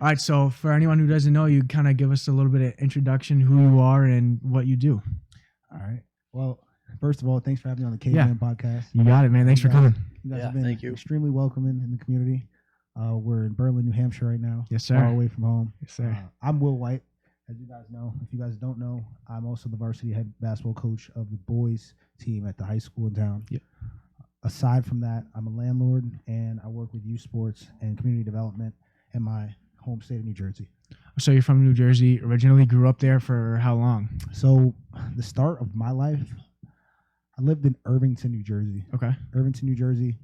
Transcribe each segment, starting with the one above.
All right, so for anyone who doesn't know you, kind of give us a little bit of introduction, who you are and what you do. All right. Well, first of all, thanks for having me on the Cavemen podcast. You got it, man. Thanks for coming. You guys have been extremely welcoming in the community. We're in Berlin, New Hampshire right now. Yes, sir. Far away from home. Yes, sir. I'm Will White, as you guys know. If you guys don't know, I'm also the varsity head basketball coach of the boys team at the high school in town. Yeah. Aside from that, I'm a landlord, and I work with youth sports and community development in my home state of New Jersey. So you're from New Jersey, originally grew up there for how long? So the start of my life, I lived in Irvington, New Jersey. Okay. Irvington, New Jersey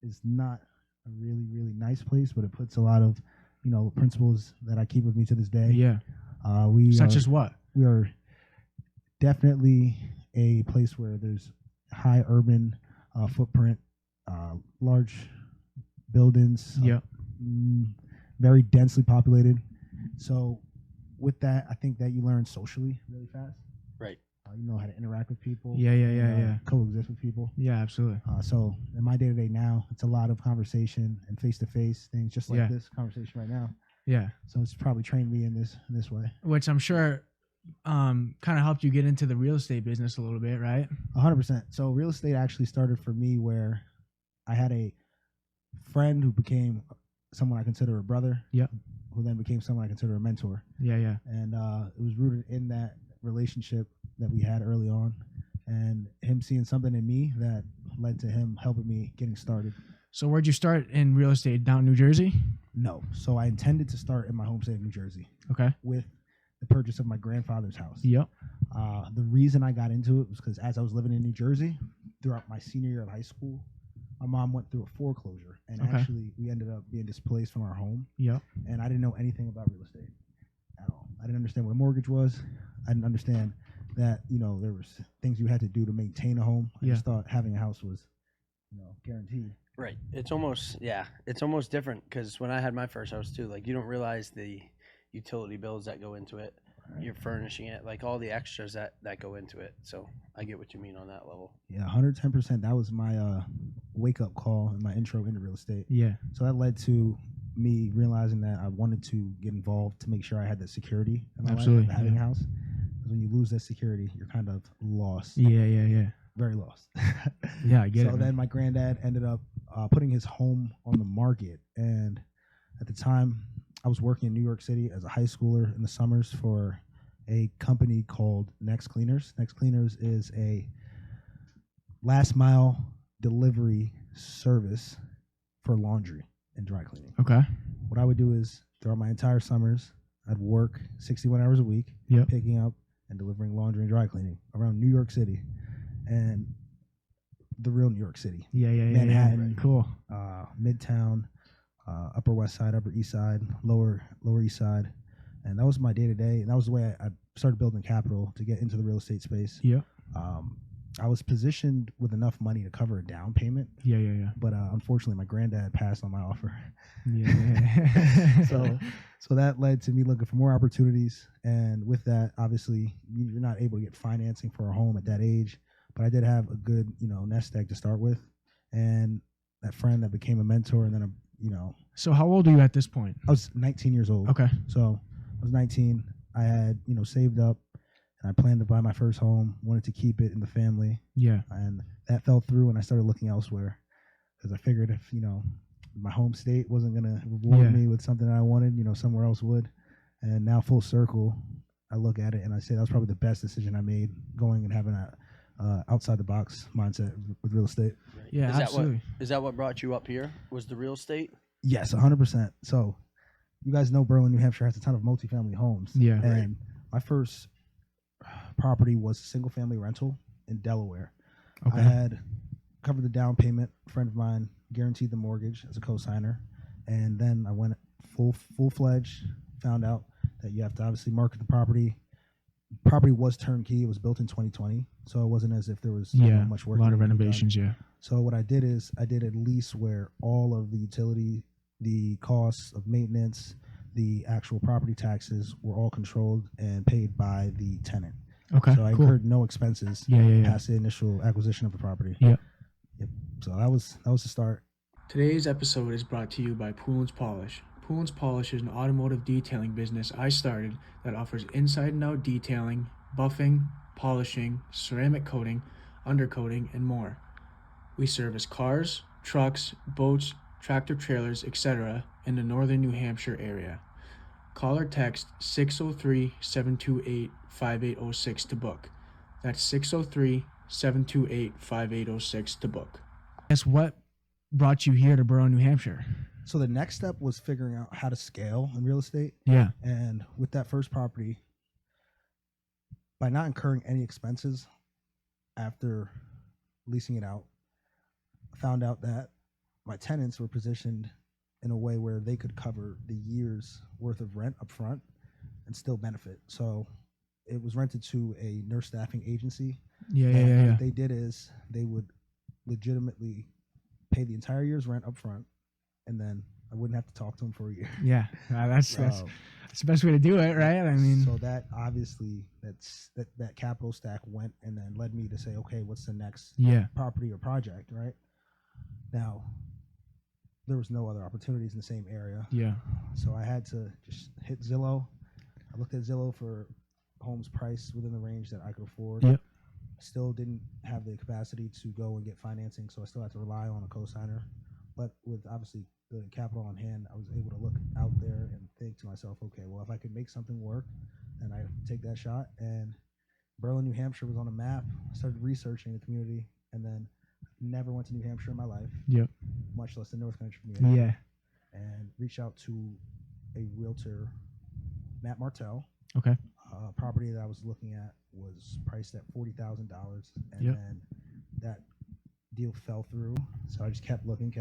is not a really, really nice place, but it puts a lot of, principles that I keep with me to this day. Yeah. Such as what? We are definitely a place where there's high urban footprint, large buildings. Yeah. Very densely populated. So with that, I think that you learn socially really fast. Right. You know how to interact with people. Yeah. Coexist with people. Yeah, absolutely. So in my day-to-day now, it's a lot of conversation and face-to-face things, just like this conversation right now. Yeah. So it's probably trained me in this way. Which I'm sure kind of helped you get into the real estate business a little bit, right? 100%. So real estate actually started for me where I had a friend who became someone I consider a brother. Yep. Who then became someone I consider a mentor. Yeah. And it was rooted in that relationship that we had early on, and him seeing something in me that led to him helping me getting started. So where'd you start in real estate? Down in New Jersey? No. So I intended to start in my home state of New Jersey. Okay. With the purchase of my grandfather's house. Yep. The reason I got into it was because as I was living in New Jersey, throughout my senior year of high school, my mom went through a foreclosure, and actually we ended up being displaced from our home. Yep. And I didn't know anything about real estate at all. I didn't understand what a mortgage was. I didn't understand that, there was things you had to do to maintain a home. I just thought having a house was, guaranteed. Right. It's almost different because when I had my first house too, like you don't realize the utility bills that go into it. Right. You're furnishing it, like all the extras that go into it. So I get what you mean on that level. Yeah, 110%. That was my wake-up call and my intro into real estate. Yeah. So that led to me realizing that I wanted to get involved to make sure I had that security in my life, having a house. Because when you lose that security, you're kind of lost. Yeah. Very lost. Yeah, I get it. So then my granddad ended up putting his home on the market. And at the time, I was working in New York City as a high schooler in the summers for a company called Next Cleaners. Next Cleaners is a last mile delivery service for laundry and dry cleaning. Okay. What I would do is throughout my entire summers, I'd work 61 hours a week, picking up and delivering laundry and dry cleaning around New York City and the real New York City. Yeah. Manhattan, Cool. Midtown, Upper West Side, Upper East Side, Lower East Side. And that was my day-to-day. And that was the way I started building capital to get into the real estate space. Yeah. I was positioned with enough money to cover a down payment. Yeah. But unfortunately, my granddad passed on my offer. Yeah. So that led to me looking for more opportunities. And with that, obviously, you're not able to get financing for a home at that age. But I did have a good, nest egg to start with. And that friend that became a mentor, and then So how old are you at this point? I was 19 years old. Okay. So I was 19. I had, saved up, and I planned to buy my first home, wanted to keep it in the family. Yeah. And that fell through, and I started looking elsewhere because I figured if, my home state wasn't going to reward me with something that I wanted, somewhere else would. And now full circle, I look at it and I say that was probably the best decision I made, going and having a outside the box mindset with real estate. Right. Yeah, absolutely. Is that what brought you up here? Was the real estate? Yes, 100%. So you guys know Berlin, New Hampshire has a ton of multifamily homes. Yeah. And my first property was a single family rental in Delaware. Okay. I had covered the down payment. A friend of mine guaranteed the mortgage as a co-signer. And then I went full-fledged, found out that you have to obviously market the property. Property was turnkey. It was built in 2020, so it wasn't as if there was much work. A lot of renovations, yeah. So what I did is I did a lease where all of the utility, the costs of maintenance, the actual property taxes were all controlled and paid by the tenant. Okay, so I incurred no expenses past the initial acquisition of the property. Yep. So that was the start. Today's episode is brought to you by Poolin's Polish. Poolins Polish is an automotive detailing business I started that offers inside and out detailing, buffing, polishing, ceramic coating, undercoating, and more. We service cars, trucks, boats, tractor trailers, etc. in the northern New Hampshire area. Call or text 603-728-5806 to book. That's 603-728-5806 to book. Guess what brought you here to Borough, New Hampshire? So the next step was figuring out how to scale in real estate. Yeah. And with that first property, by not incurring any expenses after leasing it out, I found out that my tenants were positioned in a way where they could cover the year's worth of rent up front and still benefit. So it was rented to a nurse staffing agency. Yeah. What they did is they would legitimately pay the entire year's rent up front, and then I wouldn't have to talk to them for a year. Yeah, that's the best way to do it, right? I mean, so that obviously that capital stack went and then led me to say, okay, what's the next property or project, right? Now, there was no other opportunities in the same area. Yeah. So I had to just hit Zillow. I looked at Zillow for homes priced within the range that I could afford. Yep. Still didn't have the capacity to go and get financing, so I still had to rely on a cosigner. But with obviously the capital on hand, I was able to look out there and think to myself, okay, well, if I could make something work, then I take that shot. And Berlin, New Hampshire was on a map. I started researching the community, and then never went to New Hampshire in my life. Yep. Much less the North Country community. Yeah. And reached out to a realtor, Matt Martell. Okay. Property that I was looking at was priced at $40,000, and then that deal fell through. So I just kept looking.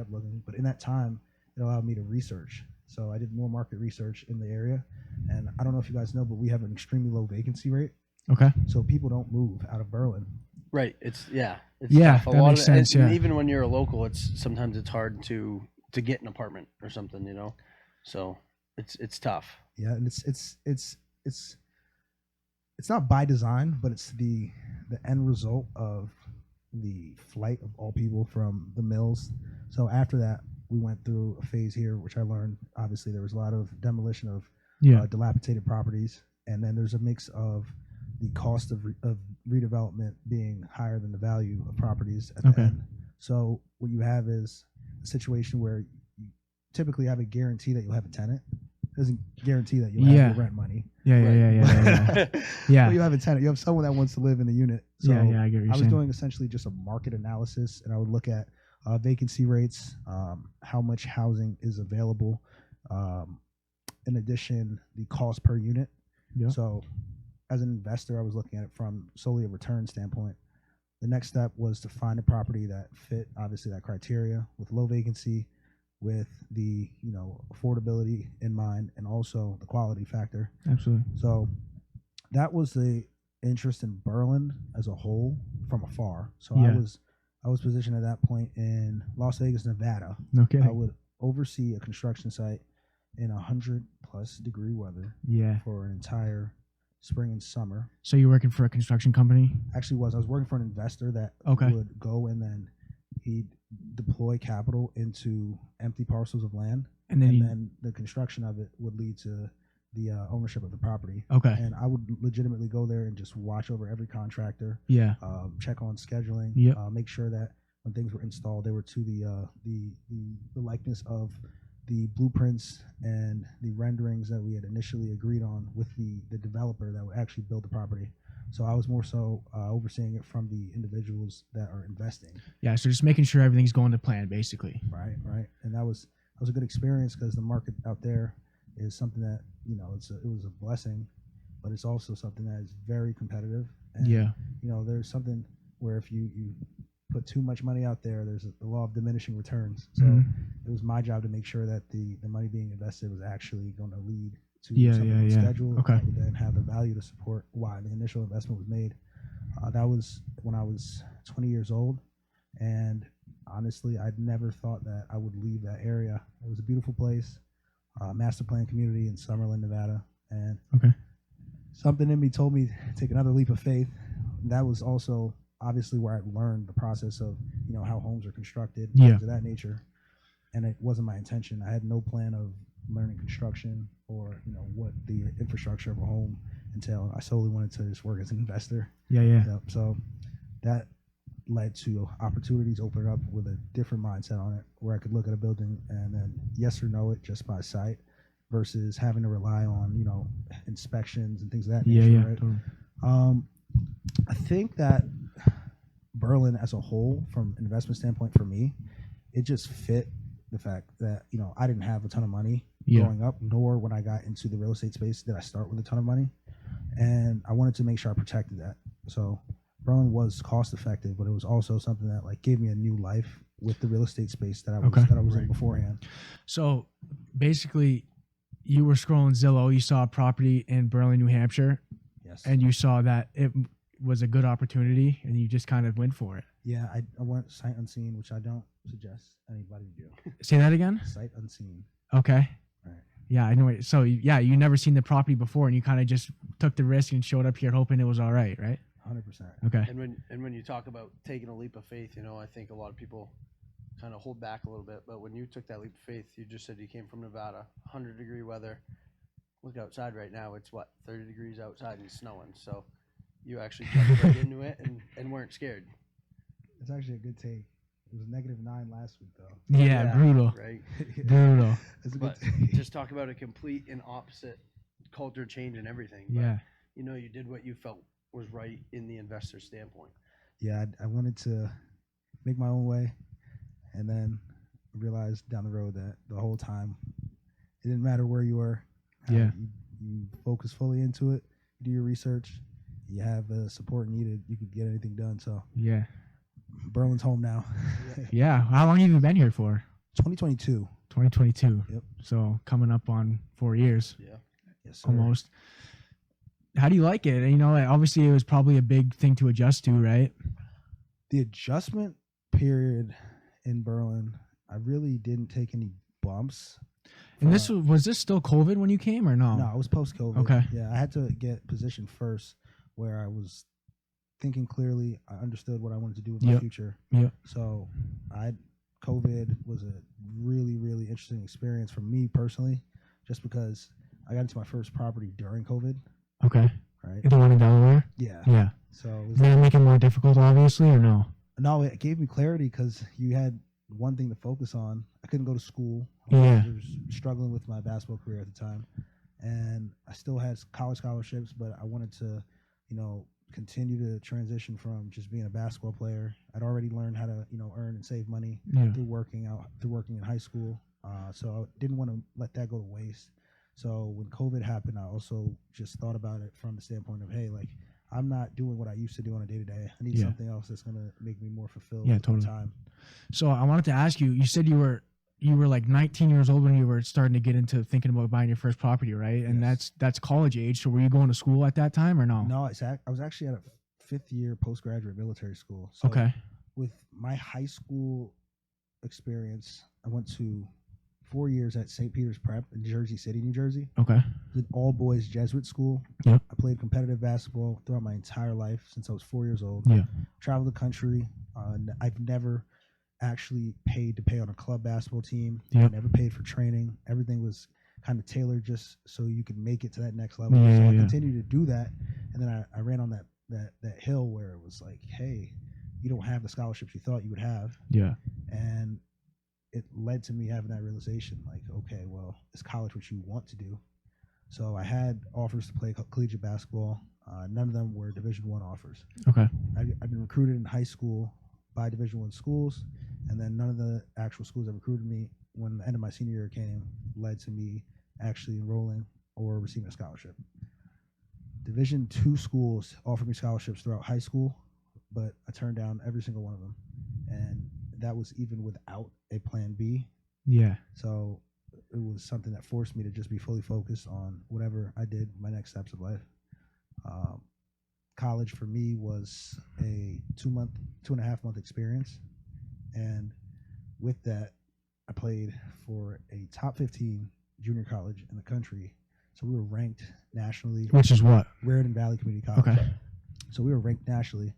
But in that time, it allowed me to research. So I did more market research in the area, and I don't know if you guys know, but we have an extremely low vacancy rate. Okay. So people don't move out of Berlin. Right. It's tough. That makes sense. And even when you're a local, sometimes it's hard to get an apartment or something, So it's tough. Yeah, and it's not by design, but it's the end result of the flight of all people from the mills. So after that, we went through a phase here, which I learned, obviously, there was a lot of demolition of dilapidated properties. And then there's a mix of the cost of redevelopment being higher than the value of properties at the end. So what you have is a situation where you typically have a guarantee that you'll have a tenant. It doesn't guarantee that you'll have your rent money. Yeah. But you have a tenant. You have someone that wants to live in the unit. So I get what you're I was saying. doing essentially just a market analysis, and I would look at vacancy rates, how much housing is available, in addition, the cost per unit. Yeah. So as an investor, I was looking at it from solely a return standpoint. The next step was to find a property that fit, obviously, that criteria with low vacancy, with the affordability in mind, and also the quality factor. Absolutely. So that was the interest in Berlin as a whole from afar. So I was positioned at that point in Las Vegas, Nevada. No kidding. I would oversee a construction site in 100+ degree weather for an entire spring and summer. So you're working for a construction company? Actually, I was working for an investor that would go and then he'd deploy capital into empty parcels of land, and then the construction of it would lead to the ownership of the property. Okay. And I would legitimately go there and just watch over every contractor. Yeah. Check on scheduling. Yep. Make sure that when things were installed, they were to the likeness of the blueprints and the renderings that we had initially agreed on with the developer that would actually build the property. So I was more so overseeing it from the individuals that are investing. Yeah, so just making sure everything's going to plan, basically. Right. And that was a good experience because the market out there is something that, it was a blessing, but it's also something that is very competitive. And, there's something where if you put too much money out there, there's the law of diminishing returns. So it was my job to make sure that the money being invested was actually going to lead to something on schedule that would then have the value to support why the initial investment was made. That was when I was 20 years old, and honestly, I'd never thought that I would leave that area. It was a beautiful place, master plan community in Summerlin, Nevada, and something in me told me to take another leap of faith. That was also obviously where I learned the process of how homes are constructed, things of that nature. and it wasn't my intention. I had no plan of learning construction or what the infrastructure of a home entailed. I solely wanted to just work as an investor. Yeah. Yep. So that led to opportunities opening up with a different mindset on it, where I could look at a building and then yes or no it just by sight, versus having to rely on inspections and things of that nature. Yeah. Right? Totally. I think that Berlin as a whole, from an investment standpoint, for me, it just fit the fact that I didn't have a ton of money growing up, nor when I got into the real estate space did I start with a ton of money, and I wanted to make sure I protected that. So Berlin was cost effective, but it was also something that gave me a new life with the real estate space that I was in beforehand. So basically, you were scrolling Zillow, you saw a property in Berlin, New Hampshire, Yes, and you saw that it was a good opportunity, and you just kind of went for it. Yeah, I went sight unseen, which I don't suggest anybody do. Say that again? Sight unseen. Okay. Right. Yeah, I know it. So yeah, you never seen the property before, and you kind of just took the risk and showed up here hoping it was all right, right? 100%. Okay. And when you talk about taking a leap of faith, I think a lot of people kind of hold back a little bit. But when you took that leap of faith, you just said you came from Nevada, 100-degree weather. Look outside right now; it's 30 degrees outside and snowing. So you actually jumped right into it and weren't scared. It's actually a good take. It was -9 last week, though. Yeah, brutal. Right. Brutal. It's a But good take. just talk about a complete and opposite culture change and everything. But, Yeah. you did what you felt was right in the investor standpoint. Yeah, I wanted to make my own way, and then realized down the road that the whole time it didn't matter where you were. Yeah. You focus fully into it, you do your research, you have the support needed, you could get anything done. So Yeah. Berlin's home now. Yeah. How long have you been here for? 2022. 2022. Yep. So coming up on 4 years. Yeah. Yes, sir. Almost. How do you like it? Obviously it was probably a big thing to adjust to, right? The adjustment period in Berlin, I really didn't take any bumps. And was this still COVID when you came or no? No, it was post-COVID. Okay. Yeah, I had to get positioned first where I was thinking clearly. I understood what I wanted to do with my future. Yep. So COVID was a really, really interesting experience for me personally, just because I got into my first property during COVID. Okay. Right. The one in Delaware? Yeah. Yeah. So it Did that make it more difficult, obviously, or no? No, it gave me clarity because you had one thing to focus on. I couldn't go to school. Yeah. I was struggling with my basketball career at the time, and I still had college scholarships, but I wanted to, continue to transition from just being a basketball player. I'd already learned how to, earn and save money through working in high school. So I didn't want to let that go to waste. So when COVID happened, I also just thought about it from the standpoint of, hey, I'm not doing what I used to do on a day-to-day. I need something else that's going to make me more fulfilled with my time. So I wanted to ask you, you said you were 19 years old when you were starting to get into thinking about buying your first property, right? And that's college age. So were you going to school at that time or no? No, I was actually at a 5th-year postgraduate military school. So okay. With my high school experience, I went to 4 years at St. Peter's Prep in Jersey City, New Jersey. Okay. It was an all-boys Jesuit school. Yep. I played competitive basketball throughout my entire life since I was 4 years old. Yeah. Traveled the country. I've never actually paid to pay on a club basketball team. Yep. I never paid for training. Everything was kind of tailored just so you could make it to that next level. Yeah, so I continued to do that, and then I ran on that hill where it was like, hey, you don't have the scholarships you thought you would have. Yeah. And it led to me having that realization, like, okay, well, is college what you want to do? So I had offers to play collegiate basketball. None of them were Division I offers. Okay. I've been recruited in high school by Division I schools, and then none of the actual schools that recruited me when the end of my senior year came led to me actually enrolling or receiving a scholarship. Division II schools offered me scholarships throughout high school, but I turned down every single one of them, and that was even without a plan B. Yeah. So it was something that forced me to just be fully focused on whatever I did, my next steps of life. College for me was a 2.5 month experience, and with that, I played for a top 15 junior college in the country. So we were ranked nationally. Which is what? Raritan Valley Community College. Okay. So we were ranked nationally,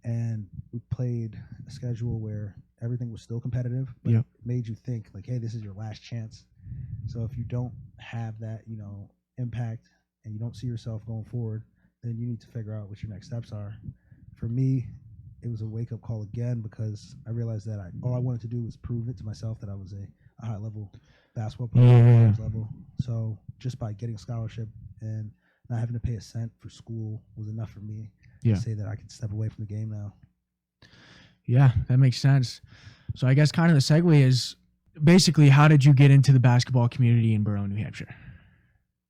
and we played a schedule where everything was still competitive, but made you think like, hey, this is your last chance. So if you don't have that, impact, and you don't see yourself going forward, then you need to figure out what your next steps are. For me, it was a wake up call again, because I realized that all I wanted to do was prove it to myself that I was a high level basketball player, college level. So just by getting a scholarship and not having to pay a cent for school was enough for me to say that I could step away from the game now. Yeah, that makes sense. So I guess kind of the segue is basically, how did you get into the basketball community in Borough, New Hampshire?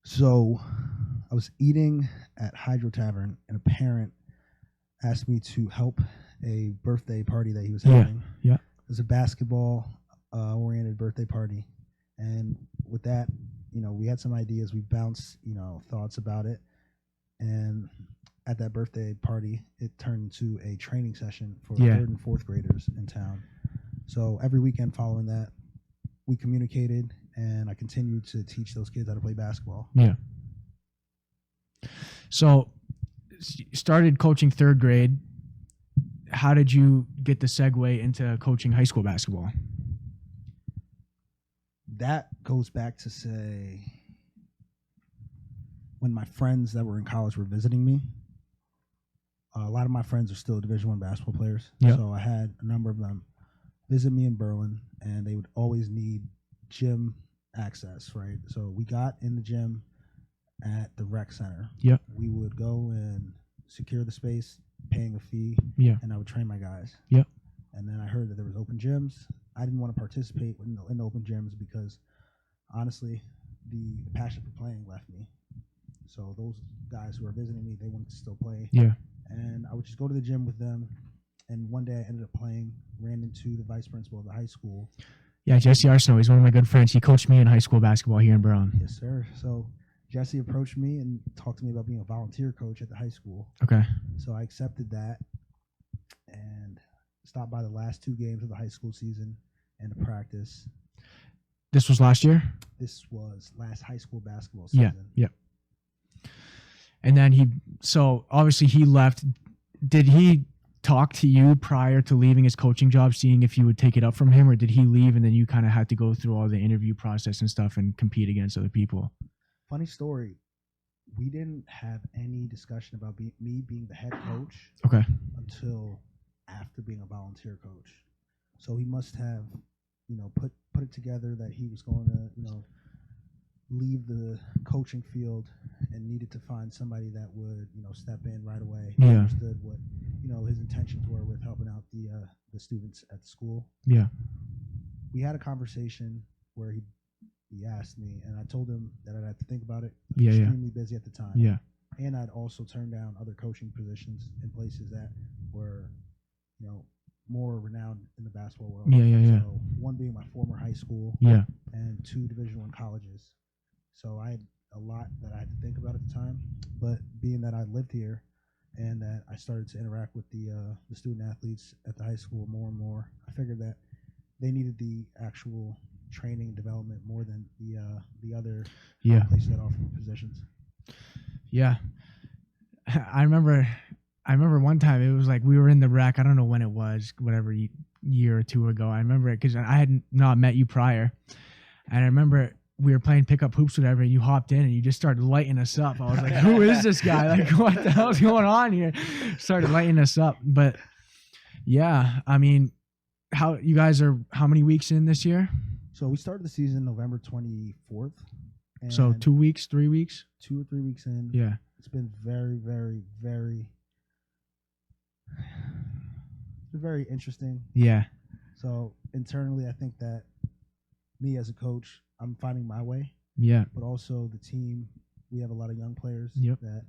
So I was eating at Hydro Tavern, and a parent asked me to help a birthday party that he was having. Yeah. It was a basketball oriented birthday party. And with that, we had some ideas. We bounced, thoughts about it. And at that birthday party, it turned into a training session for third and fourth graders in town. So every weekend following that, we communicated, and I continued to teach those kids how to play basketball. Yeah. So you started coaching third grade. How did you get the segue into coaching high school basketball? That goes back to, say, when my friends that were in college were visiting me. A lot of my friends are still Division I basketball players. Yep. So I had a number of them visit me in Berlin, and they would always need gym access, right? So we got in the gym at the rec center. Yep. We would go and secure the space, paying a fee, and I would train my guys. Yep. And then I heard that there was open gyms. I didn't want to participate in the open gyms because, honestly, the passion for playing left me. So those guys who were visiting me, they wanted to still play. Yeah. And I would just go to the gym with them. And one day I ended up playing, ran into the vice principal of the high school. Yeah, Jesse Arsenault. He's one of my good friends. He coached me in high school basketball here in Brown. Yes, sir. So Jesse approached me and talked to me about being a volunteer coach at the high school. Okay. So I accepted that and stopped by the last 2 games of the high school season and the practice. This was last year? This was last high school basketball season. Yeah. And then so obviously he left. Did he talk to you prior to leaving his coaching job, seeing if you would take it up from him, or did he leave and then you kind of had to go through all the interview process and stuff and compete against other people? Funny story. We didn't have any discussion about me being the head coach until after being a volunteer coach. So he must have, put it together that he was going to, leave the coaching field and needed to find somebody that would, step in right away. Yeah. Understood what, his intentions were with helping out the students at the school. Yeah. We had a conversation where he asked me, and I told him that I'd have to think about it. Yeah. Extremely busy at the time. Yeah. And I'd also turned down other coaching positions in places that were, more renowned in the basketball world. Yeah. So one being my former high school. Yeah. And 2 Division I colleges. So I had a lot that I had to think about at the time. But being that I lived here and that I started to interact with the student athletes at the high school more and more, I figured that they needed the actual training and development more than the other places that offer positions. Yeah. I remember one time it was like we were in the rec. I don't know when it was, whatever year or 2 ago. I remember it because I had not met you prior. And I remember we were playing pickup hoops, whatever, and you hopped in and you just started lighting us up. I was like, who is this guy? Like, what the hell's going on here? Started lighting us up. But yeah, I mean, how many weeks in this year? So we started the season November 24th. So 2 weeks, 3 weeks? 2 or 3 weeks in. Yeah. It's been very, very, very, very interesting. Yeah. So internally, I think that me as a coach, I'm finding my way. Yeah. But also the team, we have a lot of young players that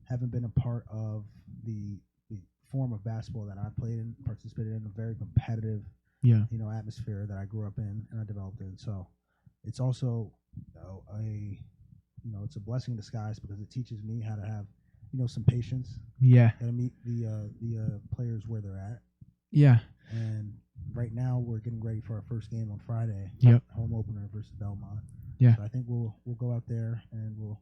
haven't been a part of the form of basketball that I played in, participated in, a very competitive, atmosphere that I grew up in and I developed in. So it's also it's a blessing in disguise because it teaches me how to have, some patience. Yeah. And to meet the players where they're at. Yeah. And right now we're getting ready for our first game on Friday. Yep. Home opener versus Belmont. Yeah. So I think we'll go out there and we'll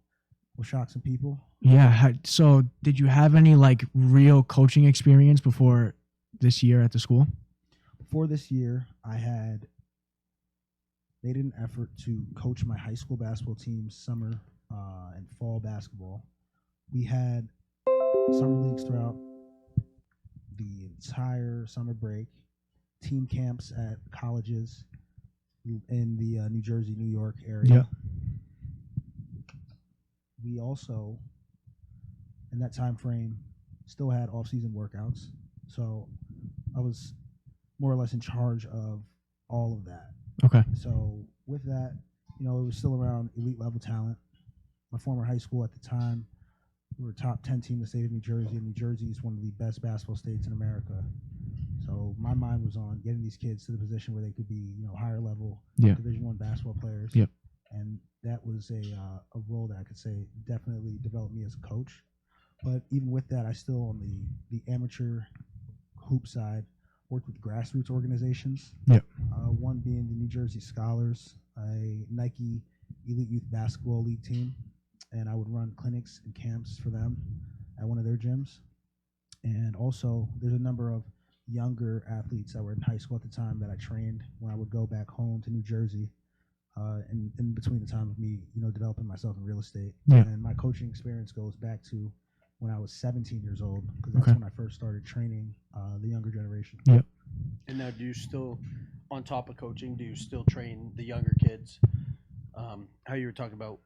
shock some people. Yeah. So did you have any real coaching experience before this year at the school? Before this year, I had made an effort to coach my high school basketball team summer and fall basketball. We had summer leagues throughout the entire summer break, team camps at colleges in the New Jersey, New York area. Yeah. We also, in that time frame, still had off-season workouts. So I was more or less in charge of all of that. Okay. So with that, it was still around elite level talent. My former high school at the time, we were top 10 team in the state of New Jersey, and New Jersey is one of the best basketball states in America. So my mind was on getting these kids to the position where they could be, higher level Division I basketball players. Yep. And that was a role that I could say definitely developed me as a coach. But even with that, I still on the amateur hoop side worked with grassroots organizations. Yep. One being the New Jersey Scholars, a Nike Elite Youth Basketball League team, and I would run clinics and camps for them at one of their gyms. And also, there's a number of younger athletes that were in high school at the time that I trained when I would go back home to New Jersey. In between the time of me, developing myself in real estate. Yeah. And my coaching experience goes back to when I was 17 years old, because that's when I first started training the younger generation. Yep. And now, do you still, on top of coaching, do you still train the younger kids? How you were talking about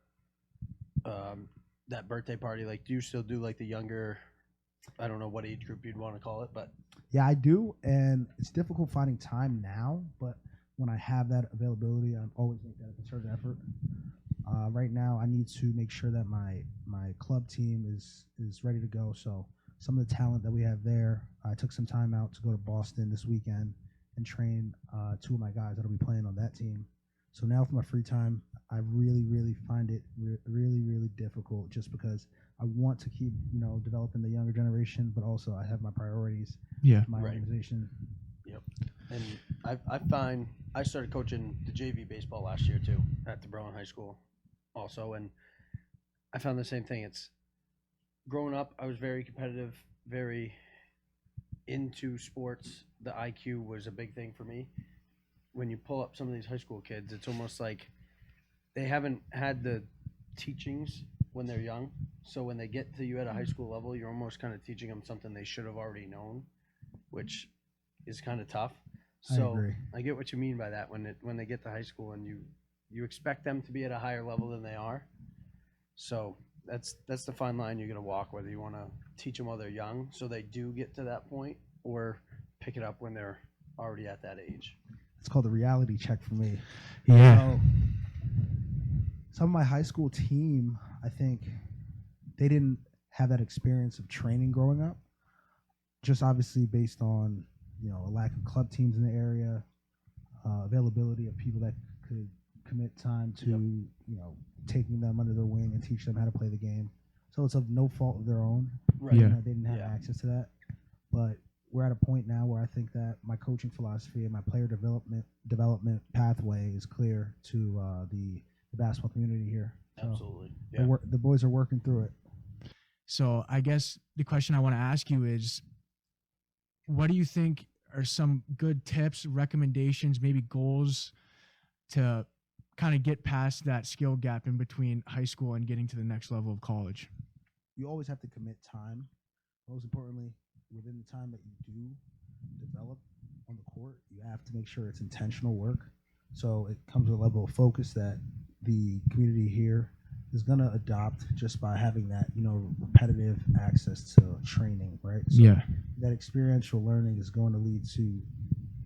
that birthday party, like, do you still do like the younger, I don't know what age group you'd want to call it, but yeah, I do, and it's difficult finding time now, but when I have that availability, I always make that a concerted effort. Right now, I need to make sure that my club team is ready to go. So some of the talent that we have there, I took some time out to go to Boston this weekend and train two of my guys that'll be playing on that team. So now for my free time, I really, really find it really, really difficult, just because I want to keep, developing the younger generation, but also I have my priorities. Yeah. My organization. Yep. And I find I started coaching the JV baseball last year too at the Berlin High School also, and I found the same thing. It's growing up, I was very competitive, very into sports. The IQ was a big thing for me. When you pull up some of these high school kids, it's almost like they haven't had the teachings when they're young. So when they get to you at a high school level, you're almost kind of teaching them something they should have already known, which is kind of tough. So I agree. I get what you mean by that when they get to high school and you expect them to be at a higher level than they are. So that's the fine line you're going to walk, whether you want to teach them while they're young so they do get to that point, or pick it up when they're already at that age. It's called a reality check for me. Yeah. So, some of my high school team, I think they didn't have that experience of training growing up, just obviously based on, a lack of club teams in the area, availability of people that could commit time to, taking them under their wing and teach them how to play the game. So it's of no fault of their own. Right. Yeah. They didn't have access to that. But we're at a point now where I think that my coaching philosophy and my player development pathway is clear to the basketball community here. So Absolutely. Yeah. the boys are working through it. So I guess the question I want to ask you is, what do you think are some good tips, recommendations, maybe goals to kind of get past that skill gap in between high school and getting to the next level of college? You always have to commit time. Most importantly, within the time that you do develop on the court, you have to make sure it's intentional work. So it comes with a level of focus that the community here is going to adopt just by having that, repetitive access to training, right? So Yeah. that experiential learning is going to lead to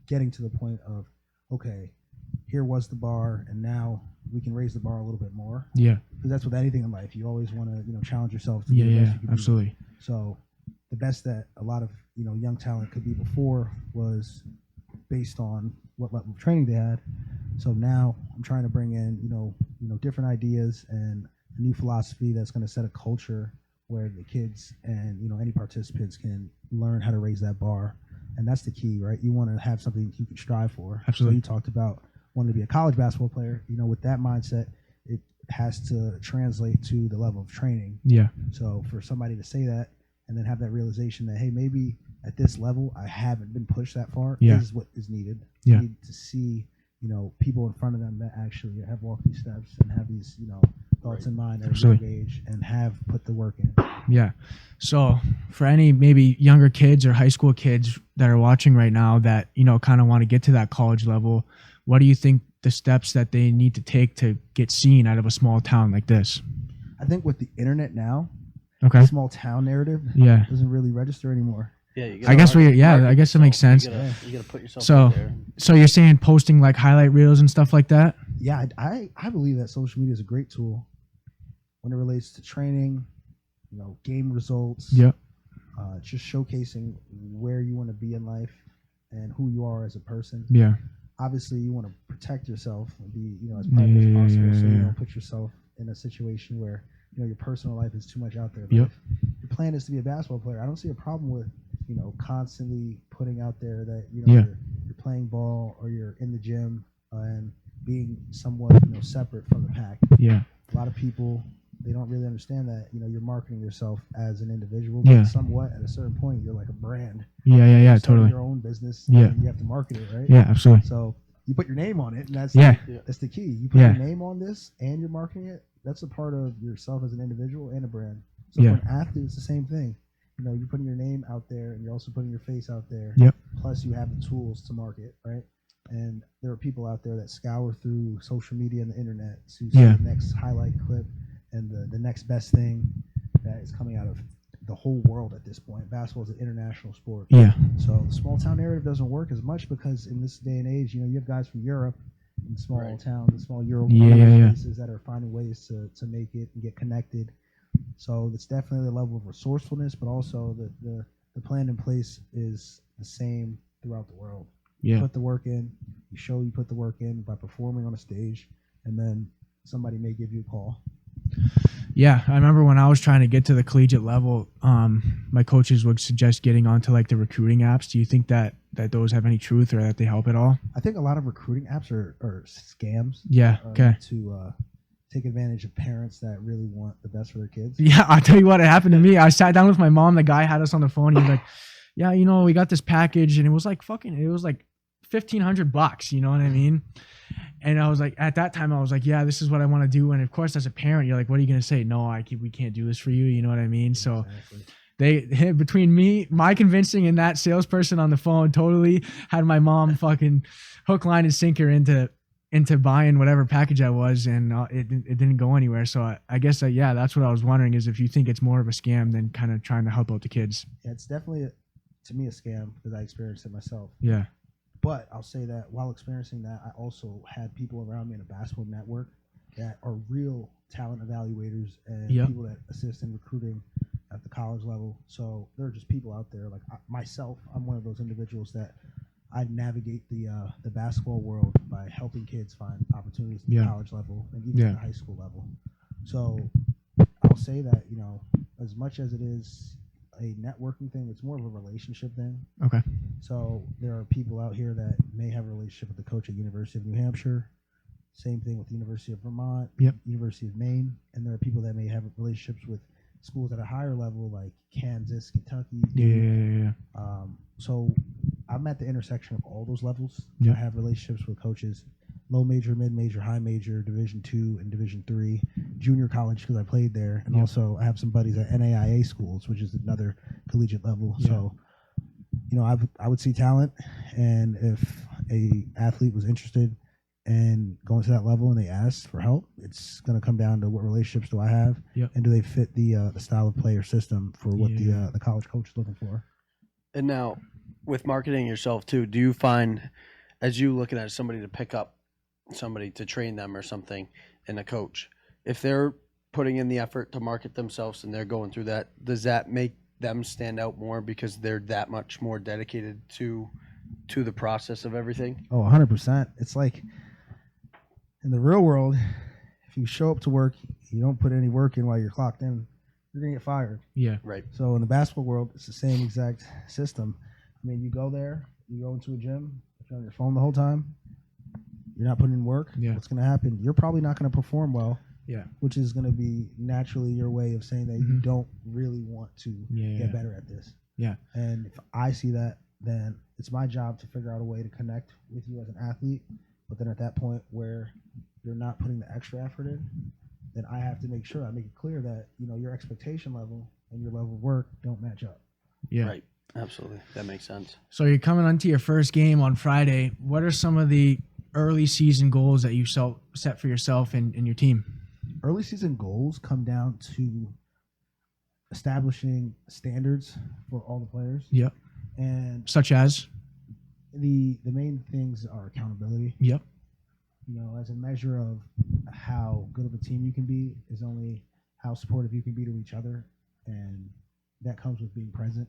getting to the point of, okay, here was the bar, and now we can raise the bar a little bit more. Yeah. Because that's with anything in life. You always want to, challenge yourself to be the best you can be. Absolutely. So the best that a lot of, young talent could be before was based on what level of training they had. So now I'm trying to bring in, different ideas and a new philosophy that's going to set a culture where the kids and, any participants can learn how to raise that bar. And that's the key, right? You want to have something you can strive for. Absolutely. So you talked about wanting to be a college basketball player. With that mindset, it has to translate to the level of training. Yeah. So for somebody to say that and then have that realization that, hey, maybe at this level I haven't been pushed that far, Yeah. is what is needed. Yeah. You need to see, people in front of them that actually have walked these steps and have these, thoughts in mind at a Absolutely. young age and have put the work in. Yeah. So for any maybe younger kids or high school kids that are watching right now that, kind of want to get to that college level, what do you think the steps that they need to take to get seen out of a small town like this? I think with the internet now, Okay. the small town narrative Yeah. doesn't really register anymore. Yeah, you I guess market I guess it makes yourself. sense. You gotta put yourself So, out there. so you're saying posting like highlight reels and stuff like that? Yeah, I believe that social media is a great tool when it relates to training, game results. Yep. Just showcasing where you want to be in life and who you are as a person. Yeah. Obviously, you want to protect yourself and be, as private as possible, so you don't put yourself in a situation where your personal life is too much out there. But Yep. if your plan is to be a basketball player, I don't see a problem with constantly putting out there that Yeah. you're playing ball or you're in the gym and being somewhat separate from the pack. Yeah. A lot of people, they don't really understand that you're marketing yourself as an individual, but Yeah. somewhat at a certain point you're like a brand. Yeah. You start Totally. your own business. Yeah. And you have to market it, right? Yeah. Absolutely. So you put your name on it, and that's Yeah. that's the key. You put Yeah. your name on this, and you're marketing it. That's a part of yourself as an individual and a brand. So Yeah. for an athlete, it's the same thing. You're putting your name out there, and you're also putting your face out there. Yep. Plus, you have the tools to market, right? And there are people out there that scour through social media and the internet to see Yeah. the next highlight clip and the next best thing that is coming out of the whole world at this point. Basketball is an international sport. Yeah. So the small town narrative doesn't work as much because in this day and age, you have guys from Europe and small Right. towns and small Euro Yeah. places that are finding ways to make it and get connected. So it's definitely a level of resourcefulness, but also the plan in place is the same throughout the world. You Yeah. put the work in, you put the work in by performing on a stage, and then somebody may give you a call. Yeah, I remember when I was trying to get to the collegiate level, my coaches would suggest getting onto like the recruiting apps. Do you think that those have any truth or that they help at all? I think a lot of recruiting apps are scams. Yeah. Okay. To take advantage of parents that really want the best for their kids. Yeah, I'll tell you what happened to me. I sat down with my mom. The guy had us on the phone. He was like, "Yeah, we got this package, and it was like $1,500. You know what I mean?" And I was like, at that time, I was like, "Yeah, this is what I want to do." And of course, as a parent, you're like, "What are you gonna say? No, we can't do this for you." You know what I mean? So Exactly. between me, my convincing, and that salesperson on the phone, totally had my mom fucking hook, line, and sinker into buying whatever package I was, and it didn't go anywhere. So I guess that's what I was wondering, is if you think it's more of a scam than kind of trying to help out the kids. Yeah, it's definitely to me a scam because I experienced it myself. Yeah. But I'll say that while experiencing that, I also had people around me in a basketball network that are real talent evaluators and Yep. people that assist in recruiting at the college level. So there are just people out there like myself. I'm one of those individuals that I navigate the basketball world by helping kids find opportunities at the Yeah. college level and even Yeah. at the high school level. So I'll say that as much as it is a networking thing, it's more of a relationship thing. Okay. So there are people out here that may have a relationship with the coach at University of New Hampshire. Same thing with the University of Vermont, Yep. University of Maine, and there are people that may have relationships with schools at a higher level like Kansas, Kentucky. Yeah. So I'm at the intersection of all those levels. Yep. I have relationships with coaches, low major, mid major, high major, Division II and Division III, junior college because I played there, and Yep. also I have some buddies at NAIA schools, which is another collegiate level. Yeah. So I would see talent, and if a athlete was interested in going to that level and they asked for help, it's going to come down to what relationships do I have, Yep. and do they fit the style of player system for what Yeah. the college coach is looking for. And now, with marketing yourself too, do you find, as you looking at somebody to pick up somebody to train them or something, and a coach, if they're putting in the effort to market themselves and they're going through that, does that make them stand out more because they're that much more dedicated to the process of everything? Oh, 100%. It's like in the real world, if you show up to work, you don't put any work in while you're clocked in, you're going to get fired. Yeah. Right. So in the basketball world, it's the same exact system. I mean, you go there, you go into a gym, if you're on your phone the whole time, you're not putting in work. Yeah. What's going to happen? You're probably not going to perform well. Yeah. Which is going to be naturally your way of saying that you Mhm. don't really want to Yeah. get better at this. Yeah. And if I see that, then it's my job to figure out a way to connect with you as an athlete, But then at that point where you're not putting the extra effort in, then I have to make sure I make it clear that your expectation level and your level of work don't match up. Yeah. Right. Absolutely. That makes sense. So you're coming onto your first game on Friday. What are some of the early season goals that you set for yourself and your team? Early season goals come down to establishing standards for all the players. Yep. And Such as? the main things are accountability. Yep. As a measure of how good of a team you can be is only how supportive you can be to each other, and that comes with being present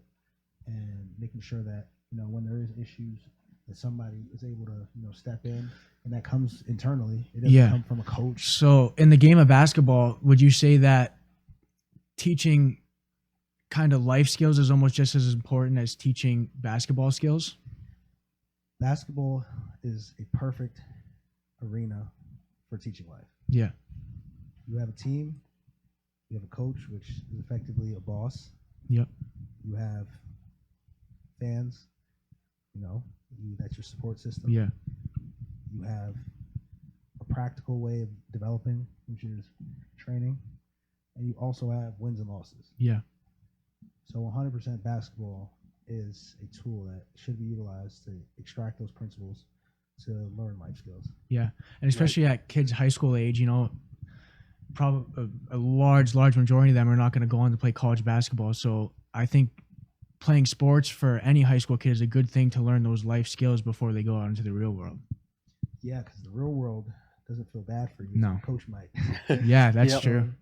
and making sure that when there is issues that somebody is able to step in, and that comes internally. It doesn't come from a coach. So in the game of basketball, would you say that teaching kind of life skills is almost just as important as teaching basketball skills? Basketball is a perfect arena for teaching life. Yeah. You have a team, you have a coach, which is effectively a boss. Yep. You have fans, that's your support system. Yeah. You have a practical way of developing, which is training. And you also have wins and losses. Yeah. So 100% basketball is a tool that should be utilized to extract those principles to learn life skills. Yeah. And especially at kids' high school age, probably a large majority of them are not going to go on to play college basketball. So I think playing sports for any high school kid is a good thing to learn those life skills before they go out into the real world. Yeah, because the real world doesn't feel bad for you. No. Coach might. Yeah, that's true.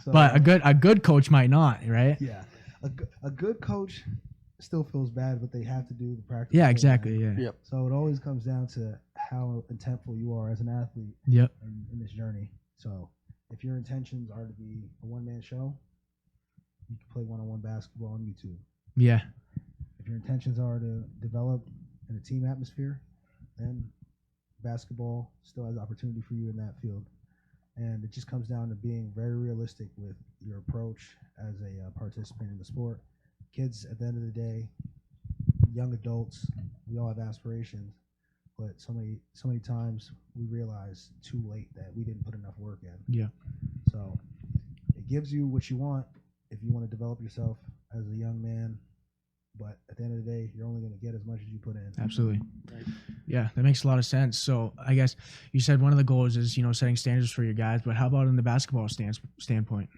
So, but a good coach might not, right? Yeah. A good coach still feels bad, but they have to do the practice. Yeah, exactly. Yeah. Yep. So it always comes down to how intentful you are as an athlete. Yep. In this journey. So if your intentions are to be a one-man show, you can play one-on-one basketball on YouTube. Yeah. If your intentions are to develop in a team atmosphere, then basketball still has opportunity for you in that field. And it just comes down to being very realistic with your approach as a participant in the sport. Kids, at the end of the day, young adults, we all have aspirations, but so many times we realize too late that we didn't put enough work in. Yeah. So it gives you what you want if you want to develop yourself as a young man, but at the end of the day, you're only going to get as much as you put in. Absolutely. Right. Yeah, that makes a lot of sense. So I guess you said one of the goals is, setting standards for your guys, but how about in the basketball standpoint?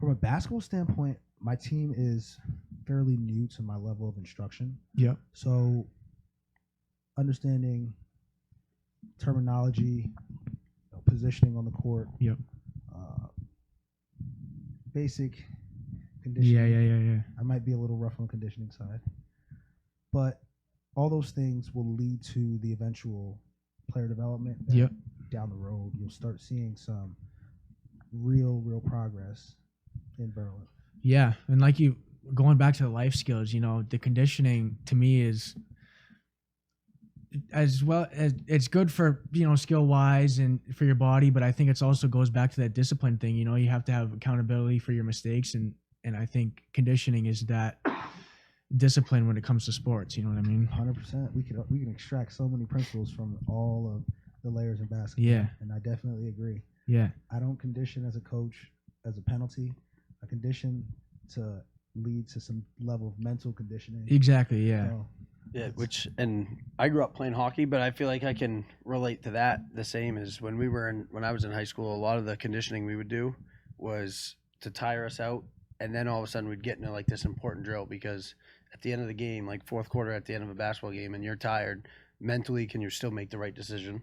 From a basketball standpoint, my team is fairly new to my level of instruction. Yep. So understanding terminology, positioning on the court. Yep. Basic conditioning. Yeah. I might be a little rough on the conditioning side, but all those things will lead to the eventual player development. Yep. Down the road, you'll start seeing some real progress in Berlin. Yeah, and like you going back to the life skills, the conditioning to me is as well as it's good for skill wise and for your body, but I think it's also goes back to that discipline thing. You have to have accountability for your mistakes, and I think conditioning is that discipline when it comes to sports. You know what I mean? 100%. We can extract so many principles from all of the layers of basketball. Yeah, and I definitely agree. Yeah, I don't condition as a coach as a penalty. I condition to lead to some level of mental conditioning. exactly. Yeah. So, Yeah, and I grew up playing hockey, but I feel like I can relate to that the same as when I was in high school. A lot of the conditioning we would do was to tire us out, and then all of a sudden we'd get into like this important drill because at the end of the game, like fourth quarter at the end of a basketball game, and you're tired, mentally can you still make the right decision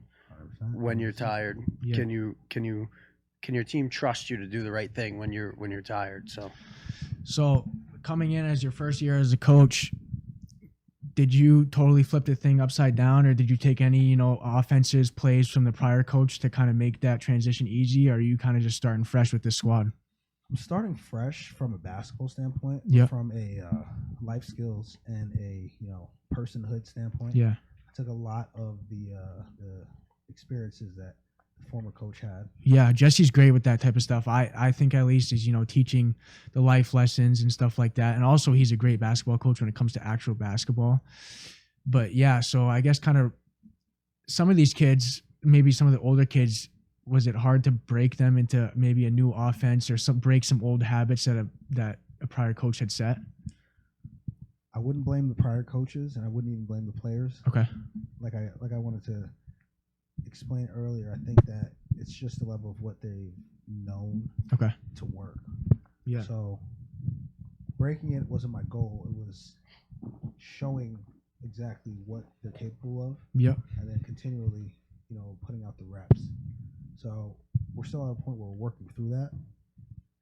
100%. when you're tired? Yeah. Can your team trust you to do the right thing when you're tired? So coming in as your first year as a coach, did you totally flip the thing upside down, or did you take any, offenses, plays from the prior coach to kind of make that transition easy? Or are you kind of just starting fresh with this squad? I'm starting fresh from a basketball standpoint. Yeah. From a life skills and a personhood standpoint. Yeah. I took a lot of the experiences that the former coach had. Yeah, Jesse's great with that type of stuff. I think at least is, teaching the life lessons and stuff like that. And also he's a great basketball coach when it comes to actual basketball. But yeah, so I guess kind of some of these kids maybe some of the older kids, was it hard to break them into maybe a new offense or break some old habits that a prior coach had set? I wouldn't blame the prior coaches, and I wouldn't even blame the players. Okay. Like I wanted to explain earlier, I think that it's just the level of what they've known Okay. to work. Yeah. So breaking it wasn't my goal. It was showing exactly what they're capable of, Yep. and then continually, putting out the reps. So we're still at a point where we're working through that,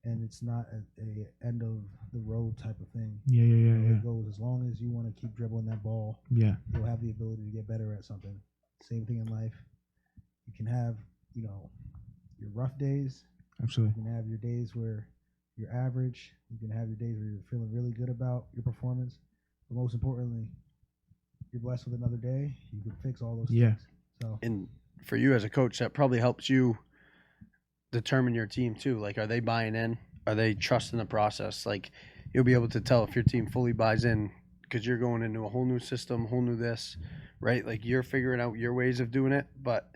and it's not a end of the road type of thing. Yeah. It goes as long as you want to keep dribbling that ball. Yeah. You'll have the ability to get better at something. Same thing in life. You can have, your rough days. Absolutely. You can have your days where you're average. You can have your days where you're feeling really good about your performance. But most importantly, you're blessed with another day. You can fix all those things. So, and for you as a coach, that probably helps you determine your team too. Like, are they buying in? Are they trusting the process? Like, you'll be able to tell if your team fully buys in because you're going into a whole new system, whole new this, right? Like, you're figuring out your ways of doing it, but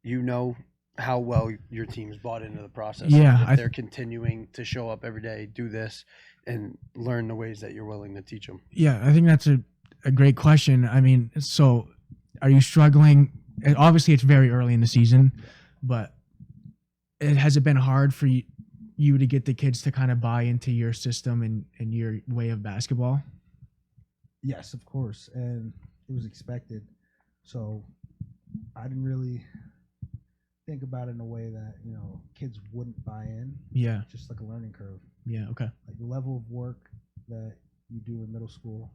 you know how well your team's bought into the process. Yeah, if they're continuing to show up every day, do this, and learn the ways that you're willing to teach them. Yeah, I think that's a great question. I mean, so are you struggling? And obviously, it's very early in the season, but has it been hard for you to get the kids to kind of buy into your system and your way of basketball? yes, of course. And it was expected. So I didn't really think about it in a way that, kids wouldn't buy in. Yeah. Just like a learning curve. Yeah. Okay. Like the level of work that you do in middle school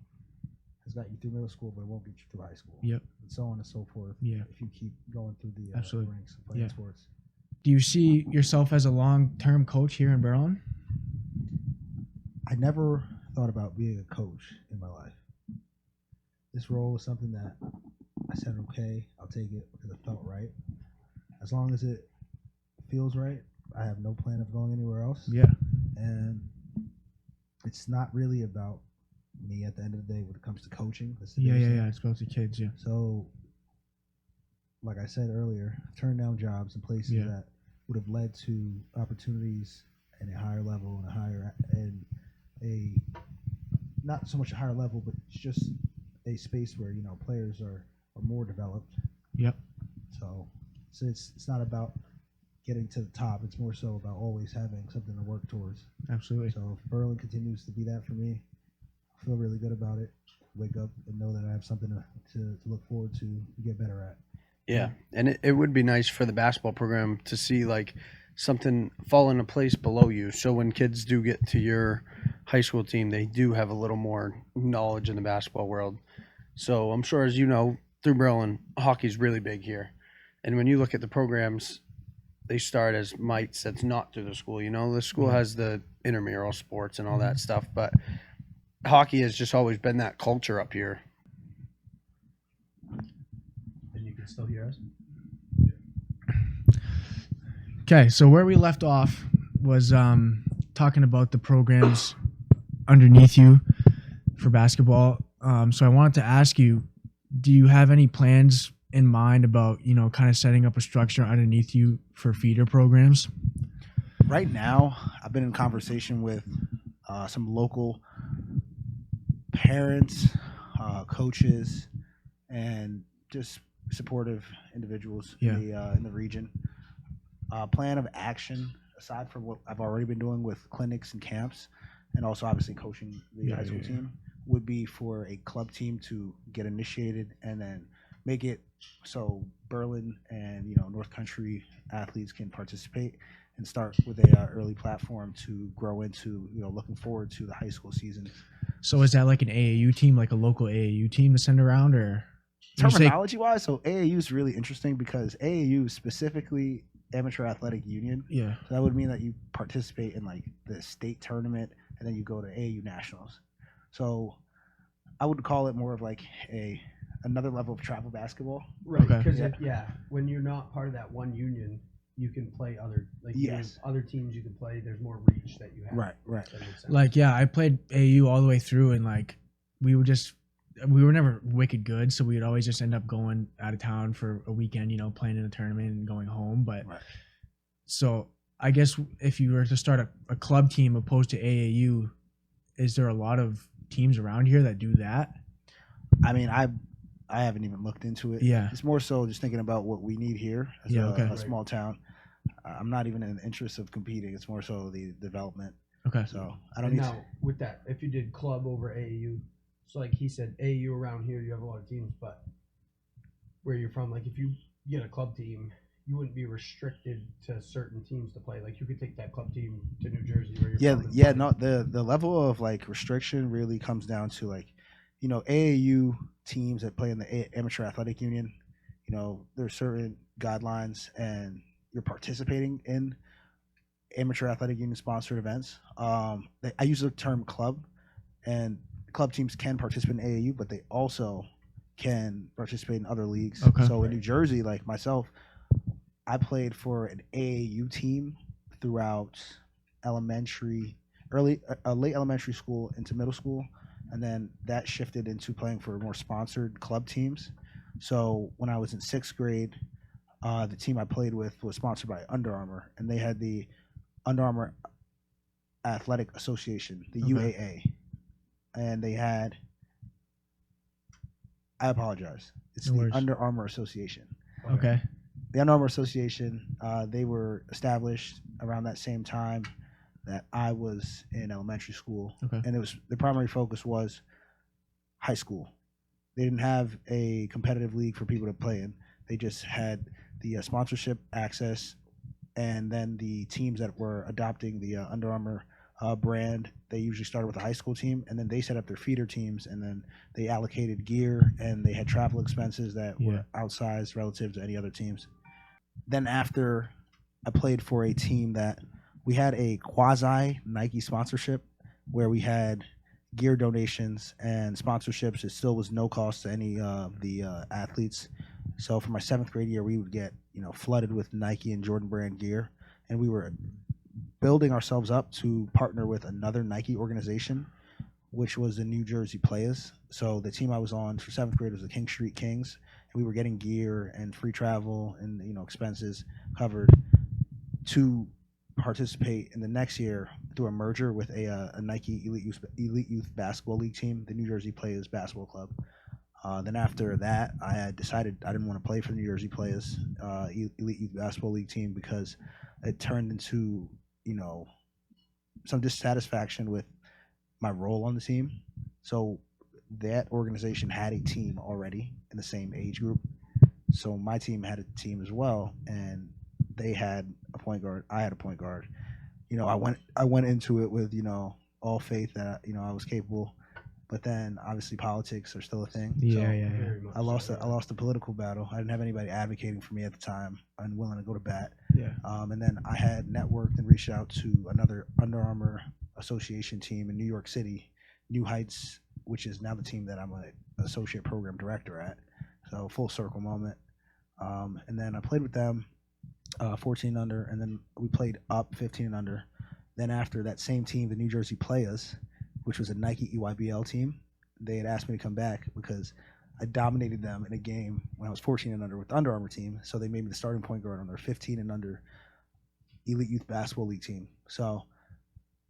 has got you through middle school, but it won't get you through high school. Yep. And so on and so forth. Yeah. If you keep going through the Absolutely. ranks of playing sports. Do you see yourself as a long-term coach here in Berlin? I never thought about being a coach in my life. This role was something that I said, okay, I'll take it because it felt right. As long as it feels right, I have no plan of going anywhere else. Yeah. And it's not really about me at the end of the day when it comes to coaching. Yeah. It's about the kids, yeah. So, like I said earlier, turn down jobs in places that would have led to opportunities at a higher level and not so much a higher level, but just a space where players are more developed. Yep. So it's not about getting to the top. It's more so about always having something to work towards. Absolutely. So if Berlin continues to be that for me, I feel really good about it. Wake up and know that I have something to look forward to get better at. Yeah, and it would be nice for the basketball program to see like something fall into place below you. So when kids do get to your high school team, they do have a little more knowledge in the basketball world. So I'm sure, as you know, through Berlin, hockey's really big here. And when you look at the programs, they start as mites. That's not through the school. The school has the intramural sports and all that stuff, but hockey has just always been that culture up here. And you can still hear us? Okay, so where we left off was talking about the programs underneath you for basketball. So I wanted to ask you, do you have any plans in mind about, kind of setting up a structure underneath you for feeder programs? Right now, I've been in conversation with some local parents, coaches, and just supportive individuals in the region. Plan of action, aside from what I've already been doing with clinics and camps, and also obviously coaching the high school team, would be for a club team to get initiated and then make it so Berlin and North Country athletes can participate and start with a early platform to grow into looking forward to the high school season. So is that like an AAU team, like a local AAU team to send around, or terminology wise? So AAU is really interesting because AAU specifically Amateur Athletic Union. Yeah. So that would mean that you participate in like the state tournament and then you go to AAU nationals. So I would call it more of like another level of travel basketball. Right. Okay. Because when you're not part of that one union, you can play other other teams you can play. There's more reach that you have. Right. That makes sense. like, I played AAU all the way through, and like we would just we were never wicked good, so we'd always just end up going out of town for a weekend, you know, playing in a tournament and going home. But Right. so I guess if you were to start a club team opposed to AAU, is there a lot of teams around here that do that? I mean, I haven't even looked into it. Yeah. It's more so just thinking about what we need here as Yeah, a, okay. a Right. small town. I'm not even in the interest of competing. It's more so the development. Okay. So I don't And need now to. with that, if you did club over AAU, so like he said, AAU around here you have a lot of teams, but where you're from, like if you get a club team, you wouldn't be restricted to certain teams to play. Like you could take that club team to New Jersey where you're Yeah, from. and yeah. play. No, the level of like restriction really comes down to like, AAU teams that play in the amateur athletic union. There's certain guidelines, and you're participating in amateur athletic union sponsored events. I use the term club, and club teams can participate in AAU, but they also can participate in other leagues. Okay. So in New Jersey, like myself, I played for an AAU team throughout elementary, late elementary school into middle school, and then that shifted into playing for more sponsored club teams. So when I was in sixth grade, the team I played with was sponsored by Under Armour, and they had the Under Armour Athletic Association, the Okay. UAA, and they had. I apologize. It's No the worries. Under Armour Association. Okay. The Under Armour Association, they were established around that same time that I was in elementary school, Okay. and the primary focus was high school. They didn't have a competitive league for people to play in. They just had the sponsorship access, and then the teams that were adopting the Under Armour brand, they usually started with a high school team, and then they set up their feeder teams, and then they allocated gear, and they had travel expenses that were outsized relative to any other teams. Then after I played for a team that we had a quasi Nike sponsorship where we had gear donations and sponsorships. It still was no cost to any of the athletes. So for my seventh grade year, we would get flooded with Nike and Jordan brand gear, and we were building ourselves up to partner with another Nike organization, which was the New Jersey Players. So the team I was on for seventh grade was the King Street Kings, and we were getting gear and free travel and expenses covered to participate in the next year through a merger with a Nike Elite Youth Basketball League team, the New Jersey Players Basketball Club. Then after that, I had decided I didn't want to play for the New Jersey Players Elite Youth Basketball League team because it turned into some dissatisfaction with my role on the team. So that organization had a team already in the same age group. So my team had a team as well, and they had a point guard. I had a point guard. I went into it with all faith that I was capable, but then obviously politics are still a thing. Yeah, So yeah. Very much I lost so, I lost the political battle. I didn't have anybody advocating for me at the time and willing to go to bat. Yeah. And then I had networked and reached out to another Under Armour association team in New York City, New Heights, which is now the team that I'm an associate program director at. So full circle moment. And then I played with them, 14 under, and then we played up 15 and under. Then after that same team, the New Jersey Players, which was a Nike EYBL team, they had asked me to come back because I dominated them in a game when I was 14 and under with the Under Armour team. So they made me the starting point guard on their 15 and under Elite Youth Basketball League team. So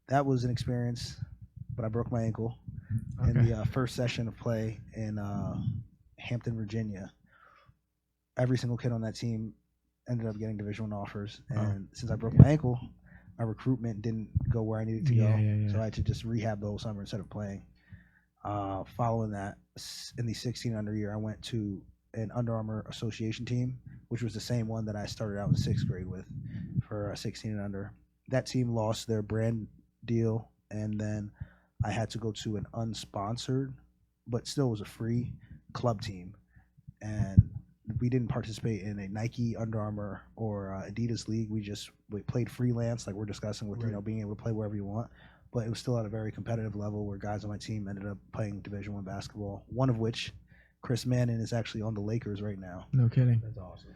that was an experience, but I broke my ankle in the first session of play in Hampton, Virginia. Every single kid on that team ended up getting Division I offers, and since I broke my ankle, my recruitment didn't go where I needed to go. Yeah. So I had to just rehab the whole summer instead of playing. Following that, in the 16 under year, I went to an Under Armour association team, which was the same one that I started out in sixth grade with for 16 and under. That team lost their brand deal, and then I had to go to an unsponsored, but still was a free club team. And we didn't participate in a Nike, Under Armour, or Adidas league. We played freelance, like we're discussing with being able to play wherever you want. But it was still at a very competitive level where guys on my team ended up playing Division I basketball. One of which, Chris Manning, is actually on the Lakers right now. No kidding. That's awesome.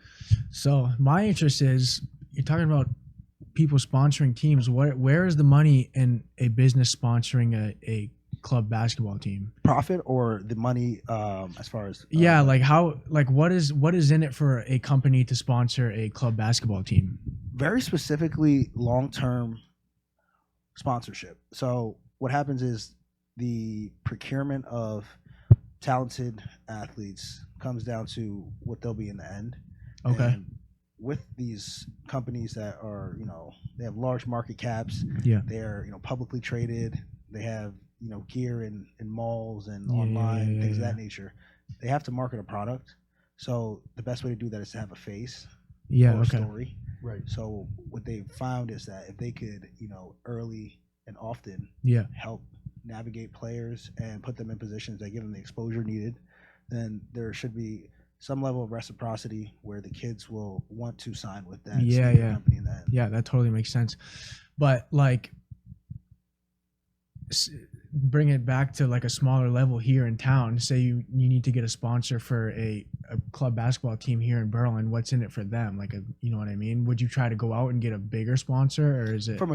So my interest is, you're talking about people sponsoring teams. Where is the money in a business sponsoring a club basketball team? Profit or the money, as far as Yeah, like how, like what is in it for a company to sponsor a club basketball team? very specifically long-term sponsorship. So what happens is the procurement of talented athletes comes down to what they'll be in the end. Okay. And with these companies that are, they have large market caps, Yeah. they're, publicly traded, they have, gear in malls and Yeah, online, yeah, things of yeah. that nature. They have to market a product. So the best way to do that is to have a face Yeah. or a Okay. story. Right. So what they've found is that if they could, early and often Yeah. help navigate players and put them in positions that give them the exposure needed, then there should be some level of reciprocity where the kids will want to sign with that Yeah, sneaker yeah. company in the end. Yeah, that totally makes sense. But like, bring it back to like a smaller level here in town. Say you need to get a sponsor for a club basketball team here in Berlin. What's in it for them? Like, you know what I mean? Would you try to go out and get a bigger sponsor, or is it From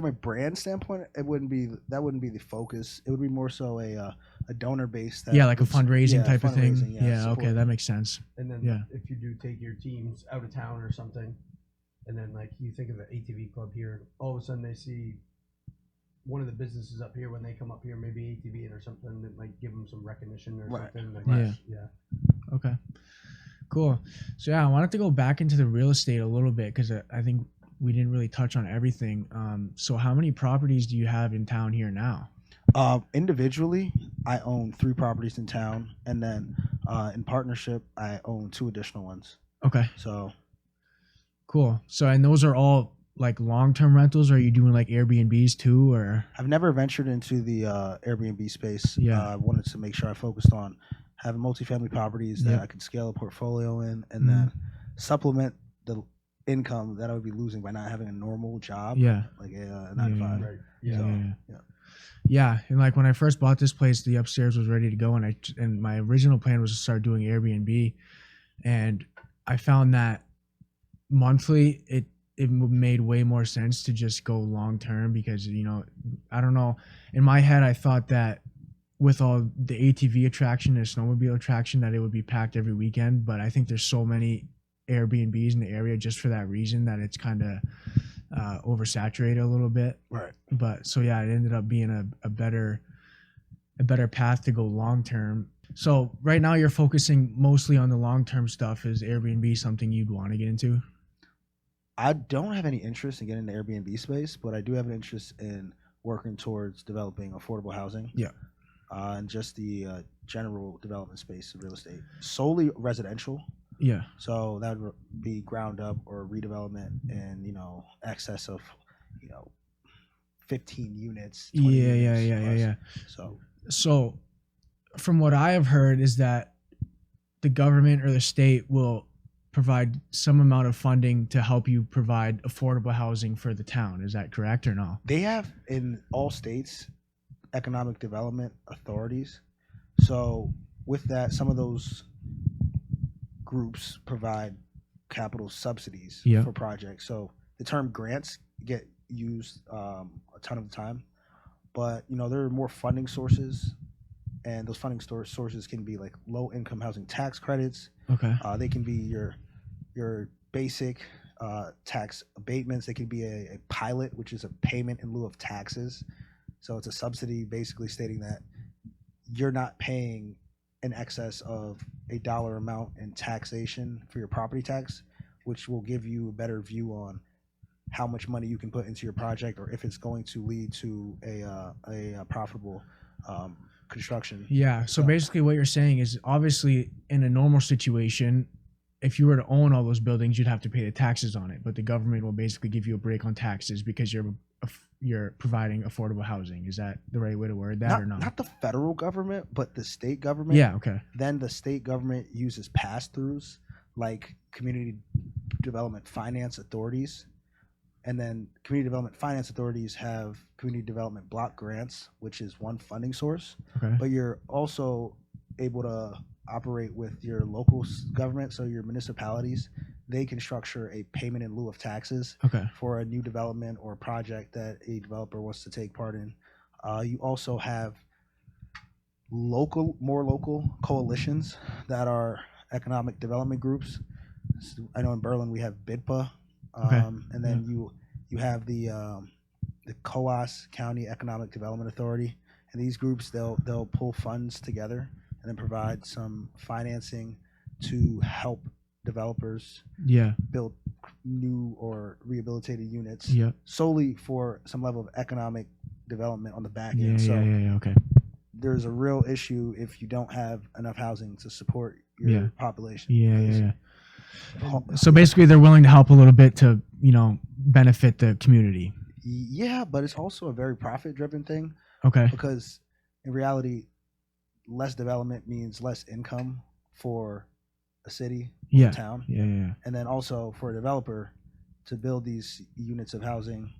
a brand standpoint, that wouldn't be the focus. It would be more so a donor base that like a fundraising type of thing? Yeah, okay, support. that makes sense. And then Yeah. if you do take your teams out of town or something, and then like you think of the ATV club here, all of a sudden they see one of the businesses up here when they come up here, maybe ATV or something that might give them some recognition or Right. something. Like Yeah. yeah. Okay, cool. So yeah, I wanted to go back into the real estate a little bit because I think we didn't really touch on everything. So how many properties do you have in town here now? Individually, I own 3 properties in town, and then in partnership, I own 2 additional ones. Okay, So cool. So and those are all like long-term rentals, or are you doing like Airbnbs too, or? I've never ventured into the Airbnb space. Yeah. I wanted to make sure I focused on having multifamily properties that Yep. I could scale a portfolio in, and Mhm. then supplement the income that I would be losing by not having a normal job, Yeah. like a 9 to Yeah, 5. Right. Yeah, Yeah. yeah, yeah. Yeah, and like when I first bought this place, the upstairs was ready to go, and my original plan was to start doing Airbnb, and I found that monthly it made way more sense to just go long term because I don't know, in my head I thought that with all the ATV attraction and snowmobile attraction that it would be packed every weekend, but I think there's so many Airbnbs in the area just for that reason that it's kind of oversaturated a little bit. Right. But so yeah, it ended up being a better path to go long term. So right now you're focusing mostly on the long term stuff. Is Airbnb something you'd want to get into? I don't have any interest in getting into Airbnb space, but I do have an interest in working towards developing affordable housing. Yeah. And just the general development space of real estate, solely residential. Yeah. So that would be ground up or redevelopment in excess of 15 units. 20 units Yeah. So From what I have heard is that the government or the state will provide some amount of funding to help you provide affordable housing for the town. Is that correct or no? they have in all states economic development authorities. So with that, some of those groups provide capital subsidies Yeah. for projects. So the term grants get used a ton of the time, but there are more funding sources, and those funding sources can be like low income housing tax credits. Okay. They can be your basic tax abatements. They can be a pilot, which is a payment in lieu of taxes. So it's a subsidy basically stating that you're not paying in excess of a dollar amount in taxation for your property tax, which will give you a better view on how much money you can put into your project or if it's going to lead to a profitable construction. Yeah. So basically what you're saying is obviously in a normal situation, if you were to own all those buildings, you'd have to pay the taxes on it, but the government will basically give you a break on taxes because you're providing affordable housing. Is that the right way to word that or not? Not the federal government, but the state government. Yeah, okay. Then the state government uses pass-throughs like community development finance authorities. And then community development finance authorities have community development block grants, which is one funding source. Okay. But you're also able to operate with your local government, so your municipalities. They can structure a payment in lieu of taxes Okay. for a new development or project that a developer wants to take part in. You also have more local coalitions that are economic development groups. So I know in Berlin we have BIDPA, Okay. and then you have the COAS County Economic Development Authority, and these groups they'll pull funds together and then provide some financing to help developers Yeah. build new or rehabilitated units Yeah. solely for some level of economic development on the back Yeah. end. So Yeah. Okay. there's a real issue if you don't have enough housing to support your Yeah. population. Yeah. because Yeah. ho- So basically, they're willing to help a little bit to benefit the community. yeah, but it's also a very profit driven thing Okay. because in reality, less development means less income for a city or Yeah. a town. Yeah. And then also for a developer to build these units of housing,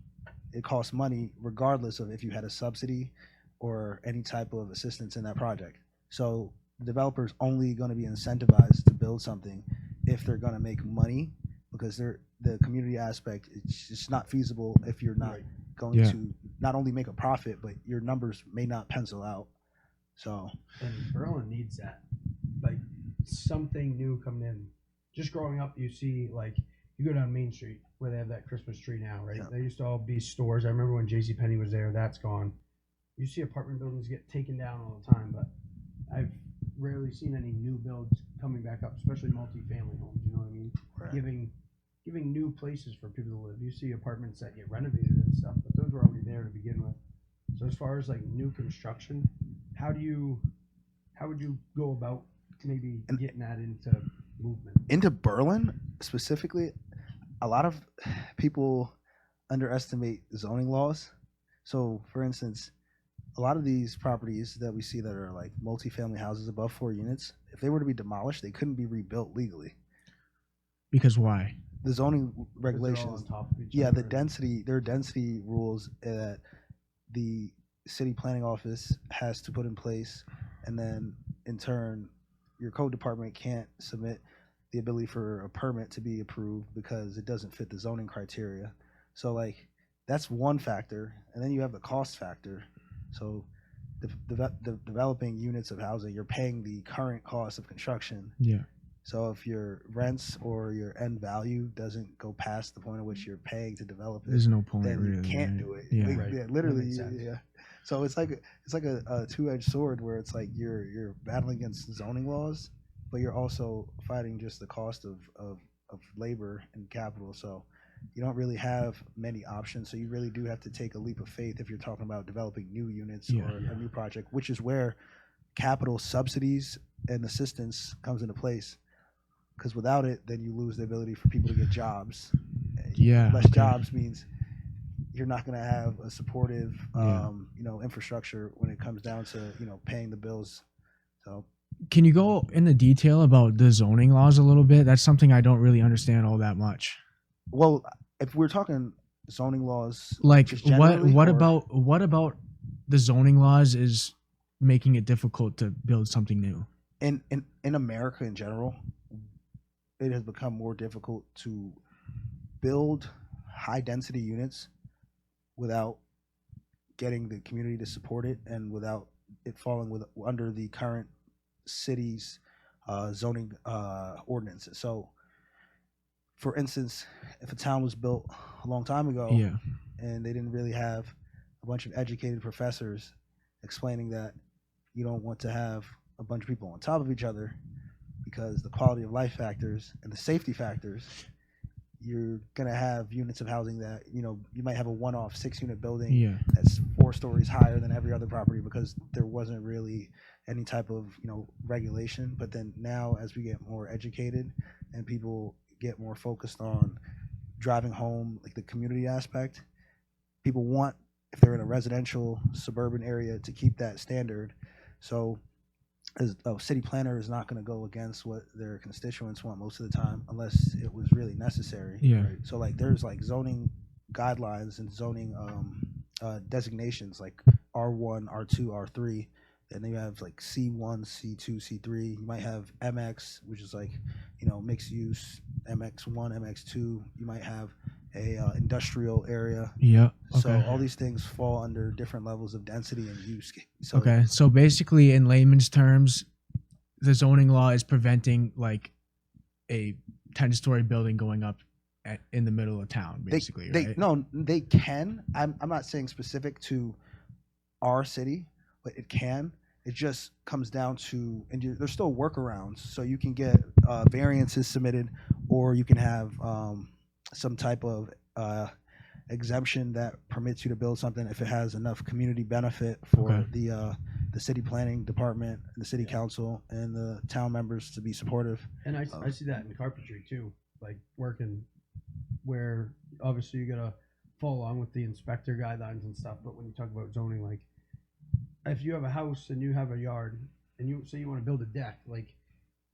it costs money regardless of if you had a subsidy or any type of assistance in that project. So the developer's only going to be incentivized to build something if they're going to make money because the community aspect, it's just not feasible if you're not Right. going Yeah. to not only make a profit, but your numbers may not pencil out. So And Berlin needs that. Like something new coming in. Just growing up, you see like you go down Main Street where they have that Christmas tree now, right? Yeah. They used to all be stores. I remember when JCPenney was there. That's gone. You see apartment buildings get taken down all the time, but I've rarely seen any new builds coming back up, especially multi-family homes. You know what I mean? right. Giving new places for people to live. You see apartments that get renovated and stuff, but those were already there to begin with. So as far as like new construction, how would you go about maybe getting that into movement? Into Berlin specifically, a lot of people underestimate zoning laws. So, for instance, a lot of these properties that we see that are like multifamily houses above 4 units, if they were to be demolished, they couldn't be rebuilt legally. Because why? The zoning 'Cause they're all regulations, on top of each yeah, other. the density, there are density rules that the city planning office has to put in place, and then in turn, your code department can't submit the ability for a permit to be approved because it doesn't fit the zoning criteria. So like that's one factor, and then you have the cost factor. So the developing units of housing, you're paying the current cost of construction. Yeah. So if your rents or your end value doesn't go past the point at which you're paying to develop it, There's no point then you really. can't right? do it. Yeah. Like, Right. yeah, That literally, makes sense. yeah. So it's like a two-edged sword where it's like you're battling against zoning laws, but you're also fighting just the cost of labor and capital. So you don't really have many options. So you really do have to take a leap of faith if you're talking about developing new units Yeah. or a new project, which is where capital subsidies and assistance comes into place. Because without it, then you lose the ability for people to get jobs. Yeah. Less okay. jobs means you're not going to have a supportive, Yeah. infrastructure when it comes down to paying the bills. So Can you go into detail about the zoning laws a little bit? That's something I don't really understand all that much. well, if we're talking zoning laws, Like just what generally, what or- about the zoning laws is making it difficult to build something new? in America in general, it has become more difficult to build high density units without getting the community to support it and without it falling under the current city's zoning ordinances. So, for instance, if a town was built a long time ago Yeah. and they didn't really have a bunch of educated professors explaining that you don't want to have a bunch of people on top of each other because the quality of life factors and the safety factors, you're going to have units of housing that you might have a one-off 6-unit building Yeah. that's 4 stories higher than every other property because there wasn't really any type of regulation. But then now, as we get more educated and people get more focused on driving home like the community aspect, people want, if they're in a residential suburban area, to keep that standard. So as a city planner is not going to go against what their constituents want most of the time unless it was really necessary. Yeah. Right? So like there's like zoning guidelines and zoning designations like R1, R2, R3, and then you have like C1, C2, C3. You might have MX, which is like mixed use, MX1, MX2. You might have industrial area. Yeah. So Okay. all these things fall under different levels of density and use. So Okay. So basically, in layman's terms, the zoning law is preventing like a 10-story building going up in the middle of town, basically, they right? no, they can. I'm not saying specific to our city, but it can. It just comes down to, and there's still workarounds. So you can get variances submitted, or you can have some type of exemption that permits you to build something if it has enough community benefit for Okay. the city planning department, the city council, and the town members to be supportive. And I see that in carpentry too, like working where obviously you gotta follow along with the inspector guidelines and stuff. But when you talk about zoning, like if you have a house and you have a yard and you say you want to build a deck, like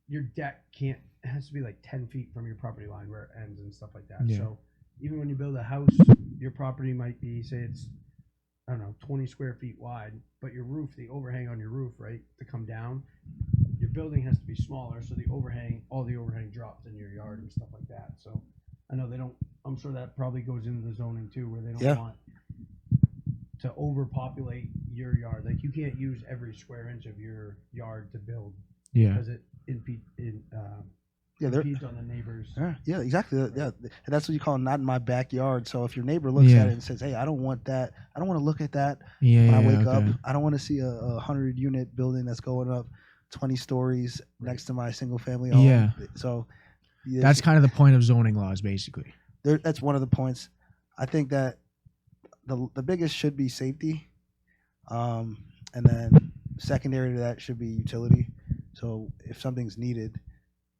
your deck can't, it has to be like 10 feet from your property line where it ends and stuff like that. Yeah. So even when you build a house, your property might be, say it's, I don't know, 20 square feet wide, but your roof, the overhang on your roof, right, to come down, your building has to be smaller. So the overhang, all the overhang drops in your yard and stuff like that. So I know they don't, I'm sure that probably goes into the zoning too, where they don't want to overpopulate your yard. Like you can't use every square inch of your yard to build Yeah. because it impedes on the neighbors. Yeah, exactly. Yeah, and that's what you call not in my backyard. So if your neighbor looks at it and says, "Hey, I don't want that. I don't want to look at that when I wake up. I don't want to see a 100-unit building that's going up 20 stories next to my single family home." Yeah. So that's kind of the point of zoning laws, basically. That's one of the points. I think that the biggest should be safety, and then secondary to that should be utility. So if something's needed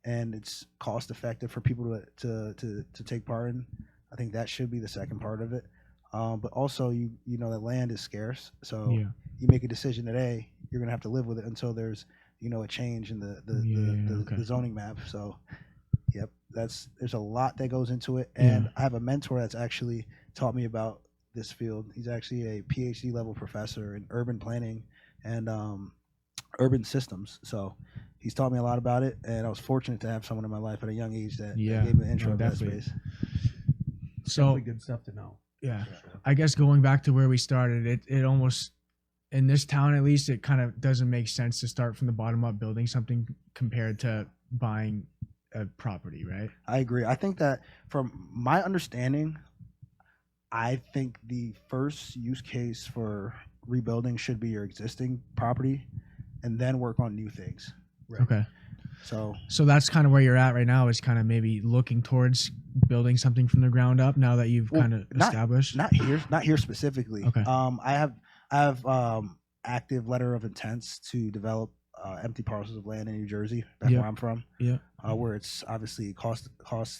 and it's cost effective for people to take part in, I think that should be the second part of it. But also, you know that land is scarce, so you make a decision today, you're gonna have to live with it until there's a change in the zoning map. So, yep, there's a lot that goes into it, and I have a mentor that's actually taught me about this field. He's actually a PhD level professor in urban planning and urban systems. So he's taught me a lot about it, and I was fortunate to have someone in my life at a young age that gave me the intro to that space. So definitely good stuff to know. Yeah, sure. I guess going back to where we started, it almost, in this town at least, it kind of doesn't make sense to start from the bottom up building something compared to buying a property, right? I agree. I think that from my understanding, I think the first use case for rebuilding should be your existing property and then work on new things. Right. Okay. So that's kind of where you're at right now, is kind of maybe looking towards building something from the ground up now that you've kind of established. Not here specifically. Okay. I have active letter of intents to develop empty parcels of land in New Jersey, back where I'm from. Yeah. Where it's obviously cost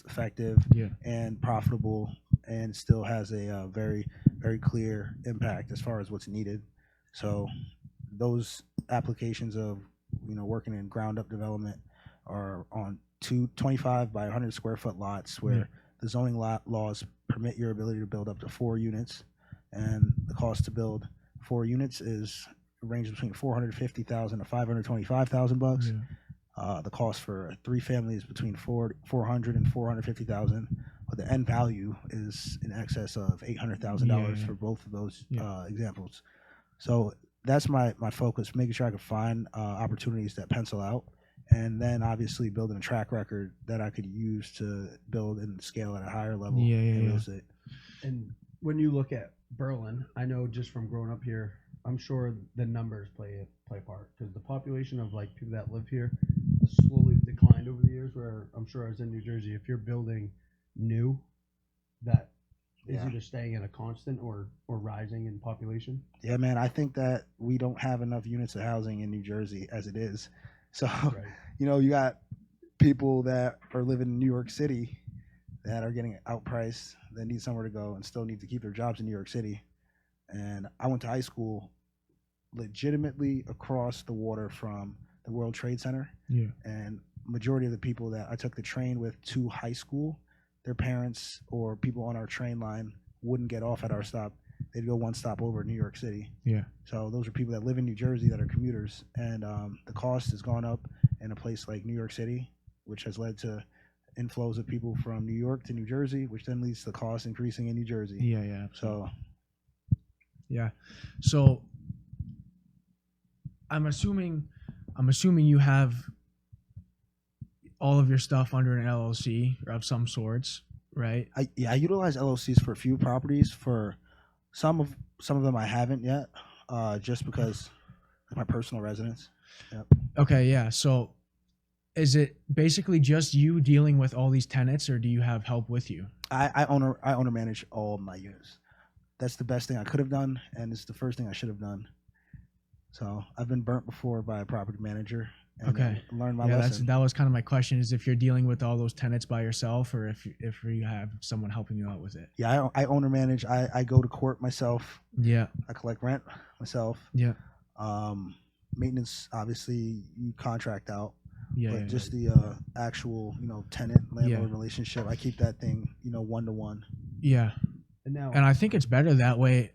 effective and profitable, and still has a very, very clear impact as far as what's needed. So those applications of working in ground up development are on 25 by 100 square foot lots where the zoning laws permit your ability to build up to 4 units, and the cost to build 4 units ranges between $450,000 to $525,000. The cost for 3 families between $400,000 and $450,000, but the end value is in excess of $800,000 for both of those examples. So that's my focus, making sure I can find opportunities that pencil out, and then obviously building a track record that I could use to build and scale at a higher level in real estate. And when you look at Berlin, I know just from growing up here, I'm sure the numbers play a part, because the population of like people that live here has slowly declined over the years. Where I'm sure I was in New Jersey, if you're building new, that is either staying at a constant or rising in population. Yeah, man, I think that we don't have enough units of housing in New Jersey as it is. So, you got people that are living in New York City that are getting outpriced, that need somewhere to go and still need to keep their jobs in New York City. And I went to high school legitimately across the water from the World Trade Center. Yeah. And majority of the people that I took the train with to high school, their parents or people on our train line wouldn't get off at our stop. They'd go one stop over in New York City. Yeah. So those are people that live in New Jersey that are commuters, and the cost has gone up in a place like New York City, which has led to inflows of people from New York to New Jersey, which then leads to costs increasing in New Jersey. Yeah. So Yeah. So I'm assuming you have all of your stuff under an LLC or of some sorts, right? I utilize LLCs for a few properties. For some of them I haven't yet, just because of my personal residence. Yep. Okay, yeah. So is it basically just you dealing with all these tenants, or do you have help with you? I owner manage all of my units. That's the best thing I could have done, and it's the first thing I should have done. So I've been burnt before by a property manager. And Okay. learned my Yeah, lesson. that was kind of my question: is if you're dealing with all those tenants by yourself, or if you have someone helping you out with it. Yeah, I owner manage. I go to court myself. Yeah. I collect rent myself. Yeah. Maintenance, obviously, you contract out. Yeah. But Yeah, just the actual, tenant landlord Yeah. relationship, I keep that thing, 1-to-1. yeah. And now, And I think it's better that way,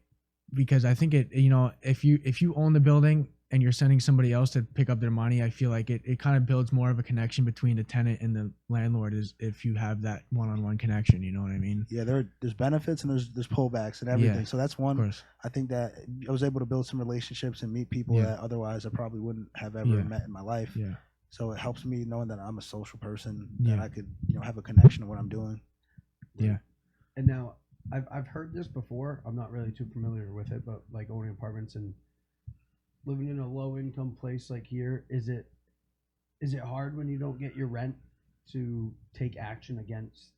because I think it, if you own the building and you're sending somebody else to pick up their money, I feel like it kind of builds more of a connection between the tenant and the landlord, is if you have that one-on-one connection. You know what I mean? Yeah, there's benefits and there's pullbacks and everything. Yeah, So that's Of one. course. I think that I was able to build some relationships and meet people Yeah. that otherwise I probably wouldn't have ever Yeah. met in my life. Yeah. So it helps me knowing that I'm a social person, Yeah. that I could, have a connection to what I'm doing. Yeah. and now I've heard this before. I'm not really too familiar with it, but like owning apartments and living in a low income place like here, is it hard when you don't get your rent to take action against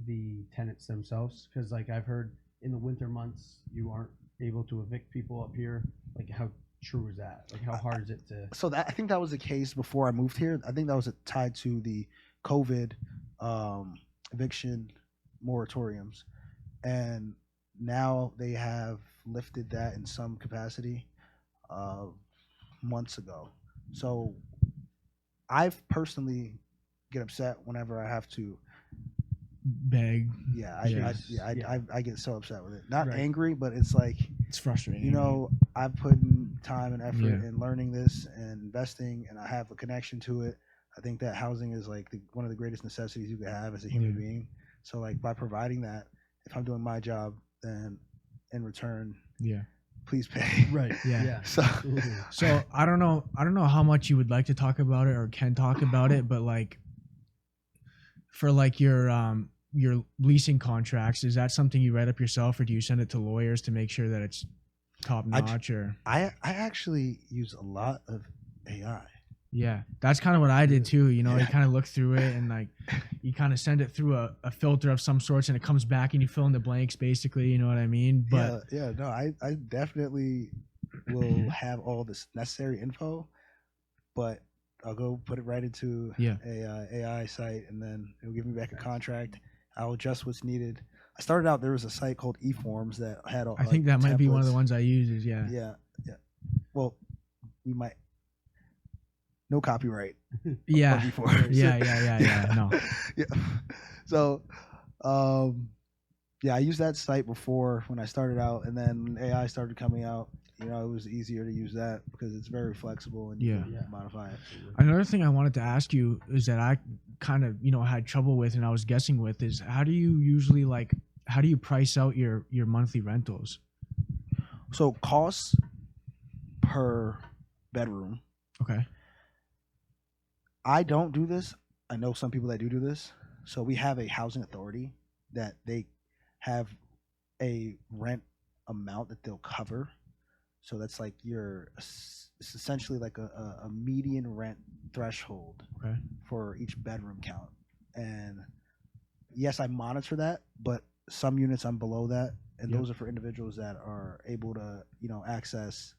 the tenants themselves? Because like I've heard in the winter months you aren't able to evict people up here. Like how true is that? Like how hard is it to? So I think that was the case before I moved here. I think that was tied to the COVID eviction moratoriums, and now they have lifted that in some capacity months ago. So I've personally get upset whenever I have to. Beg. I get so upset with it. Not Right. angry, but it's like, It's frustrating. I've put in time and effort Yeah. in learning this and investing, and I have a connection to it. I think that housing is like one of the greatest necessities you could have as a human Yeah. being. So like by providing that, if I'm doing my job, then in return, Yeah. please pay. Right. Yeah. Yeah. So Absolutely. So I don't know how much you would like to talk about it or can talk about it, but like for like your leasing contracts, is that something you write up yourself, or do you send it to lawyers to make sure that it's top notch? Or I actually use a lot of AI. yeah, that's kind of what I did too. You Yeah. kind of look through it and like you kind of send it through a filter of some sorts, and it comes back and you fill in the blanks basically. You know what I mean? But No, I definitely will have all this necessary info, but I'll go put it right into Yeah. a AI site, and then it'll give me back a contract. I'll adjust what's needed. I started out, there was a site called eForms that had all. I think that might be one of the templates. ones I use. Is yeah. Yeah. Well, we might. No copyright. Yeah. eForms. Yeah. No. Yeah. So, I used that site before when I started out, and then when AI started coming out, it was easier to use that because it's very flexible and you Yeah. can modify it. Another thing I wanted to ask you is that I kind of, had trouble with, and I was guessing with, is how do you usually how do you price out your monthly rentals? So costs per bedroom. Okay. I don't do this. I know some people that do this. So we have a housing authority that they have a rent amount that they'll cover. So that's like it's essentially like a median rent threshold Okay. for each bedroom count. And yes, I monitor that, but some units I'm below that, and Yep. those are for individuals that are able to, access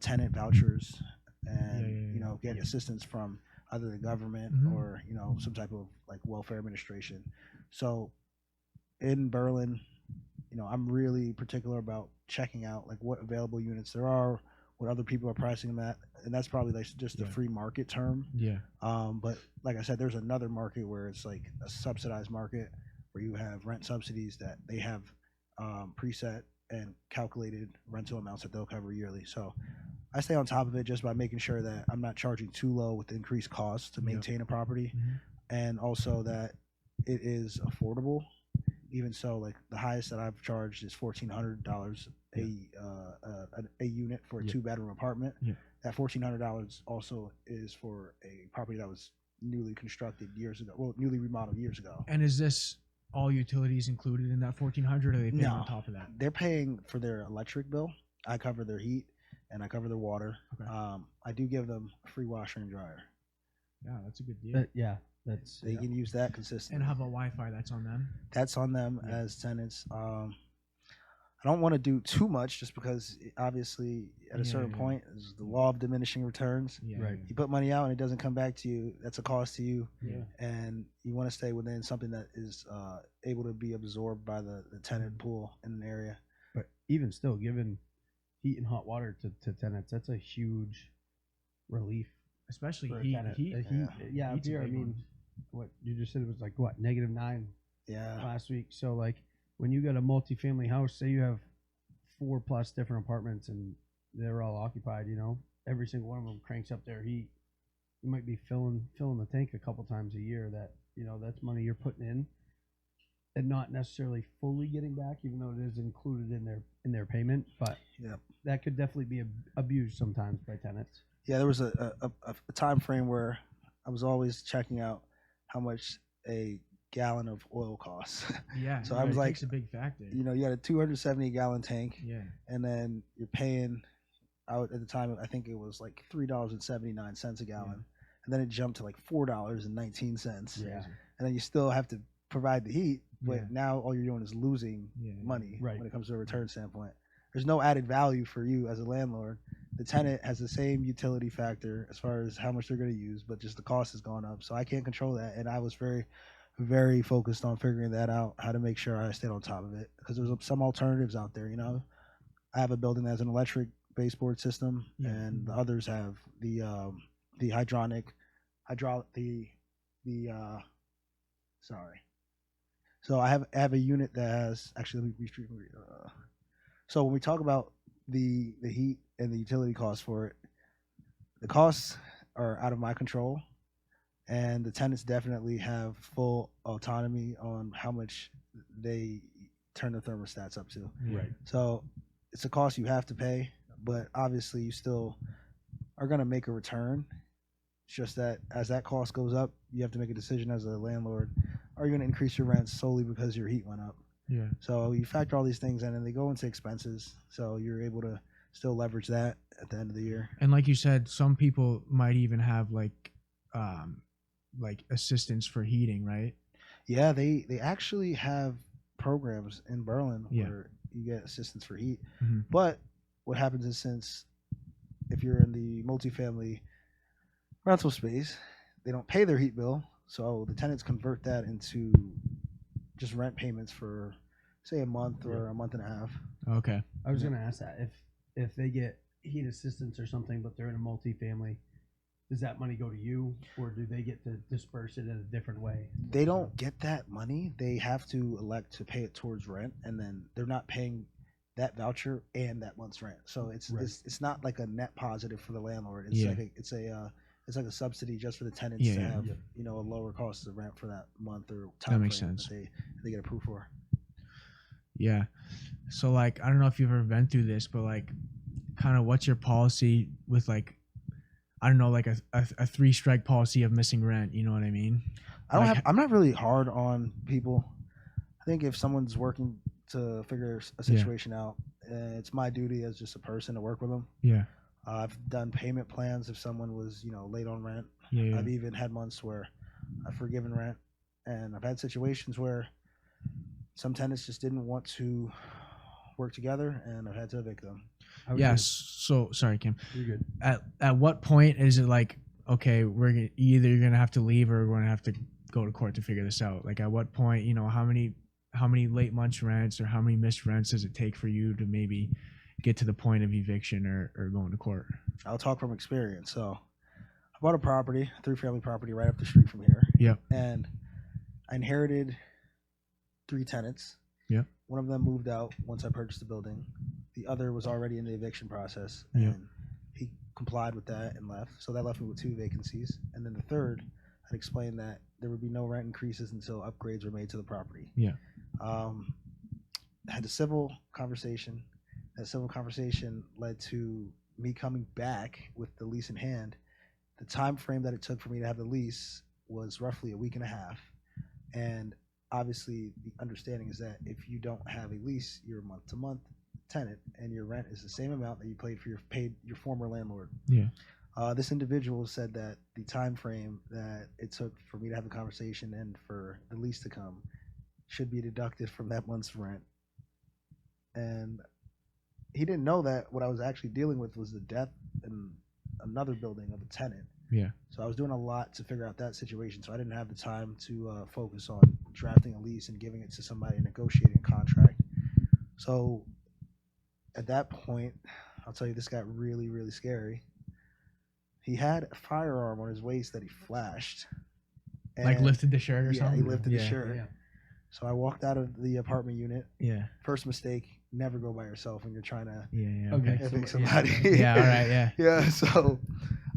tenant vouchers and Yeah. get assistance from either the government Mhm. or some type of like welfare administration. So in Berlin, I'm really particular about checking out like what available units there are, what other people are pricing them at, and that's probably like just the Yeah. free market term. Yeah. But like I said, there's another market where it's like a subsidized market where you have rent subsidies that they have preset and calculated rental amounts that they'll cover yearly. So I stay on top of it just by making sure that I'm not charging too low with increased costs to Yep. maintain a property, Mhm. and also that it is affordable. Even so, like the highest that I've charged is $1,400 a unit for a Yeah. 2-bedroom apartment. Yeah. That $1,400 also is for a property that was newly constructed years ago. Well, newly remodeled years ago. And is this all utilities included in that 1,400, or are they paying No. on top of that? They're paying for their electric bill. I cover their heat and I cover their water. Okay. I do give them a free washer and dryer. Yeah, that's a good deal. That's They can use that consistently. And how about Wi-Fi? That's on them. That's on them Yeah. as tenants. I don't want to do too much just because obviously at a certain point is the law of diminishing returns. Yeah. Right. You put money out and it doesn't come back to you, that's a cost to you. Yeah. And you want to stay within something that is able to be absorbed by the tenant pool in an area. But even still, giving heat and hot water to tenants, that's a huge relief. Especially For a heat. tenant. Heat. Yeah, Heat's a beer. I big mean, one. what you just said, it was like what, -9 Yeah. last week. So like when you got a multifamily house, say you have 4+ different apartments and they're all occupied, every single one of them cranks up their heat. You might be filling the tank a couple times a year. That's money you're putting in and not necessarily fully getting back, even though it is included in their payment. But Yep. that could definitely be abused sometimes by tenants. Yeah, there was a time frame where I was always checking out how much a gallon of oil costs. Yeah. So yeah, I was it like, takes a big factor. You had a 270-gallon tank, Yeah. and then you're paying out at the time. I think it was like $3.79 a gallon, and then it jumped to like $4.19. Yeah. And then you still have to provide the heat, but Yeah. now all you're doing is losing Yeah. money Right. when it comes to a return standpoint. There's no added value for you as a landlord. The tenant has the same utility factor as far as how much they're going to use, but just the cost has gone up. So I can't control that, and I was very, very focused on figuring that out, how to make sure I stayed on top of it, because there's some alternatives out there. I have a building that has an electric baseboard system, Yeah. and the others have the sorry. So I have a unit that has actually. So when we talk about the heat and the utility costs for it, the costs are out of my control, and the tenants definitely have full autonomy on how much they turn the thermostats up to. Right. So it's a cost you have to pay, but obviously you still are going to make a return. It's just that as that cost goes up, you have to make a decision as a landlord. Are you going to increase your rent solely because your heat went up? Yeah. So you factor all these things in, and they go into expenses. So you're able to still leverage that at the end of the year. And like you said, some people might even have like assistance for heating, right? Yeah, they actually have programs in Berlin Yeah. where you get assistance for heat. Mhm. But what happens is, since if you're in the multifamily rental space, they don't pay their heat bill, so the tenants convert that into just rent payments for, say, a month or a month and a half. Okay. I was going to ask that if they get heat assistance or something, but they're in a multifamily, does that money go to you, or do they get to disperse it in a different way? They don't get that money. They have to elect to pay it towards rent, and then they're not paying that voucher and that month's rent. So it's Right. it's not like a net positive for the landlord. It's Yeah. it's like a subsidy just for the tenants Yeah, to yeah. have Yeah. a lower cost of rent for that month or time makes frame sense. that they get approved for. Yeah. So like, I don't know if you've ever been through this, but like, kind of what's your policy with like, I don't know, like a 3-strike policy of missing rent. You know what I mean? I'm not really hard on people. I think if someone's working to figure a situation out, it's my duty as just a person to work with them. Yeah. I've done payment plans if someone was, late on rent. Yeah. I've even had months where I've forgiven rent, and I've had situations where some tenants just didn't want to work together, and I've had to evict them. Yes. So sorry, Kim. You're good. At what point is it like, okay, either you're gonna have to leave or we're gonna have to go to court to figure this out? Like, at what point, how many late months rents or how many missed rents does it take for you to maybe get to the point of eviction or going to court? I'll talk from experience. So I bought a property, a 3-family property right up the street from here. Yep. And I inherited 3 tenants. Yep. One of them moved out once I purchased the building. The other was already in the eviction process, Yep. and he complied with that and left. So that left me with 2 vacancies. And then the third, I'd explained that there would be no rent increases until upgrades were made to the property. Yeah. Had a civil conversation. That civil conversation led to me coming back with the lease in hand. The time frame that it took for me to have the lease was roughly a week and a half. And obviously, the understanding is that if you don't have a lease, you're a month-to-month tenant, and your rent is the same amount that you paid your former landlord. Yeah. This individual said that the time frame that it took for me to have the conversation and for the lease to come should be deducted from that month's rent. And he didn't know that what I was actually dealing with was the death in another building of a tenant. Yeah. So I was doing a lot to figure out that situation. So I didn't have the time to focus on drafting a lease and giving it to somebody and negotiating a contract. So at that point, I'll tell you, this got really, really scary. He had a firearm on his waist that he flashed. Like lifted the shirt or Yeah, something? he lifted the Yeah. shirt. Yeah. So I walked out of the apartment unit. Yeah. First mistake, never go by yourself when you're trying to Yeah. Okay. evict So- somebody. Yeah. All right. Yeah. Yeah, so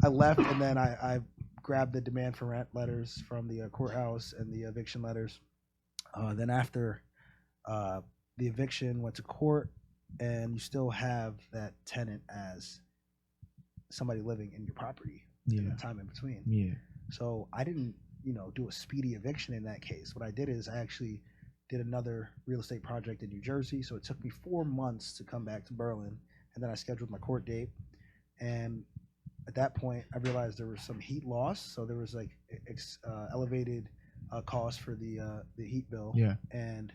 I left, and then I grabbed the demand for rent letters from the courthouse and the eviction letters. Then after the eviction went to court, and you still have that tenant as somebody living in your property in Yeah. the time in between. Yeah. So I didn't, do a speedy eviction in that case. What I did is I actually did another real estate project in New Jersey. So it took me 4 months to come back to Berlin, and then I scheduled my court date. And at that point, I realized there was some heat loss. So there was like elevated cost for the heat bill. Yeah. And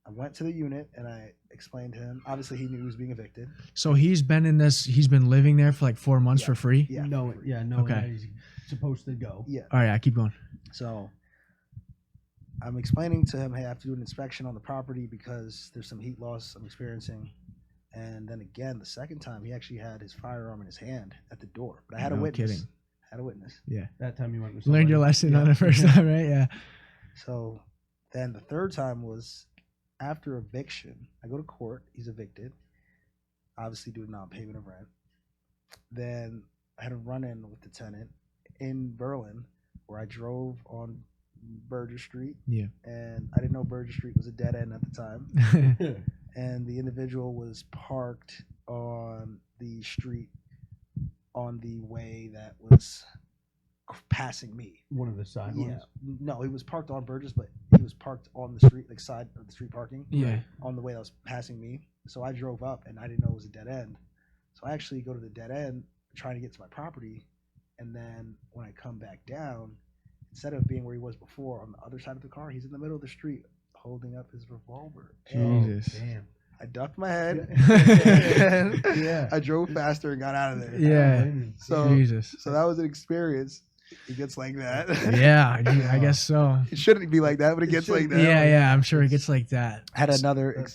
I went to the unit and I explained to him. Obviously, he knew he was being evicted. So he's been living there for like 4 months Yeah. for free? Yeah, No, for free. yeah, no, Okay. he's supposed to go. Yeah. All right. I keep going. So I'm explaining to him, hey, I have to do an inspection on the property because there's some heat loss I'm experiencing. And then again, the second time, he actually had his firearm in his hand at the door. But I had a No witness. kidding. Had a witness. Yeah. That time you went with Learned your somebody. lesson Yeah. on the first time, right? Yeah. So then the third time was after eviction. I go to court. He's evicted. Obviously, due to non-payment of rent. Then I had a run-in with the tenant in Berlin where I drove on Burgess Street. Yeah. And I didn't know Burgess Street was a dead end at the time. And the individual was parked on the street on the way that was passing me. One of the side Yeah. ones. No, he was parked on Burgess, but he was parked on the street, like side of the street parking. Yeah. On the way that was passing me. So I drove up and I didn't know it was a dead end. So I actually go to the dead end trying to get to my property. And then when I come back down, instead of being where he was before on the other side of the car, he's in the middle of the street holding up his revolver. And Jesus. Damn. I ducked my head. Yeah. And Yeah. I drove faster and got out of there. Yeah. So Jesus. so that was an experience. It gets like that. Yeah. I guess so. It shouldn't be like that, but it gets like that. Yeah. Yeah. I'm sure it gets like that. I had another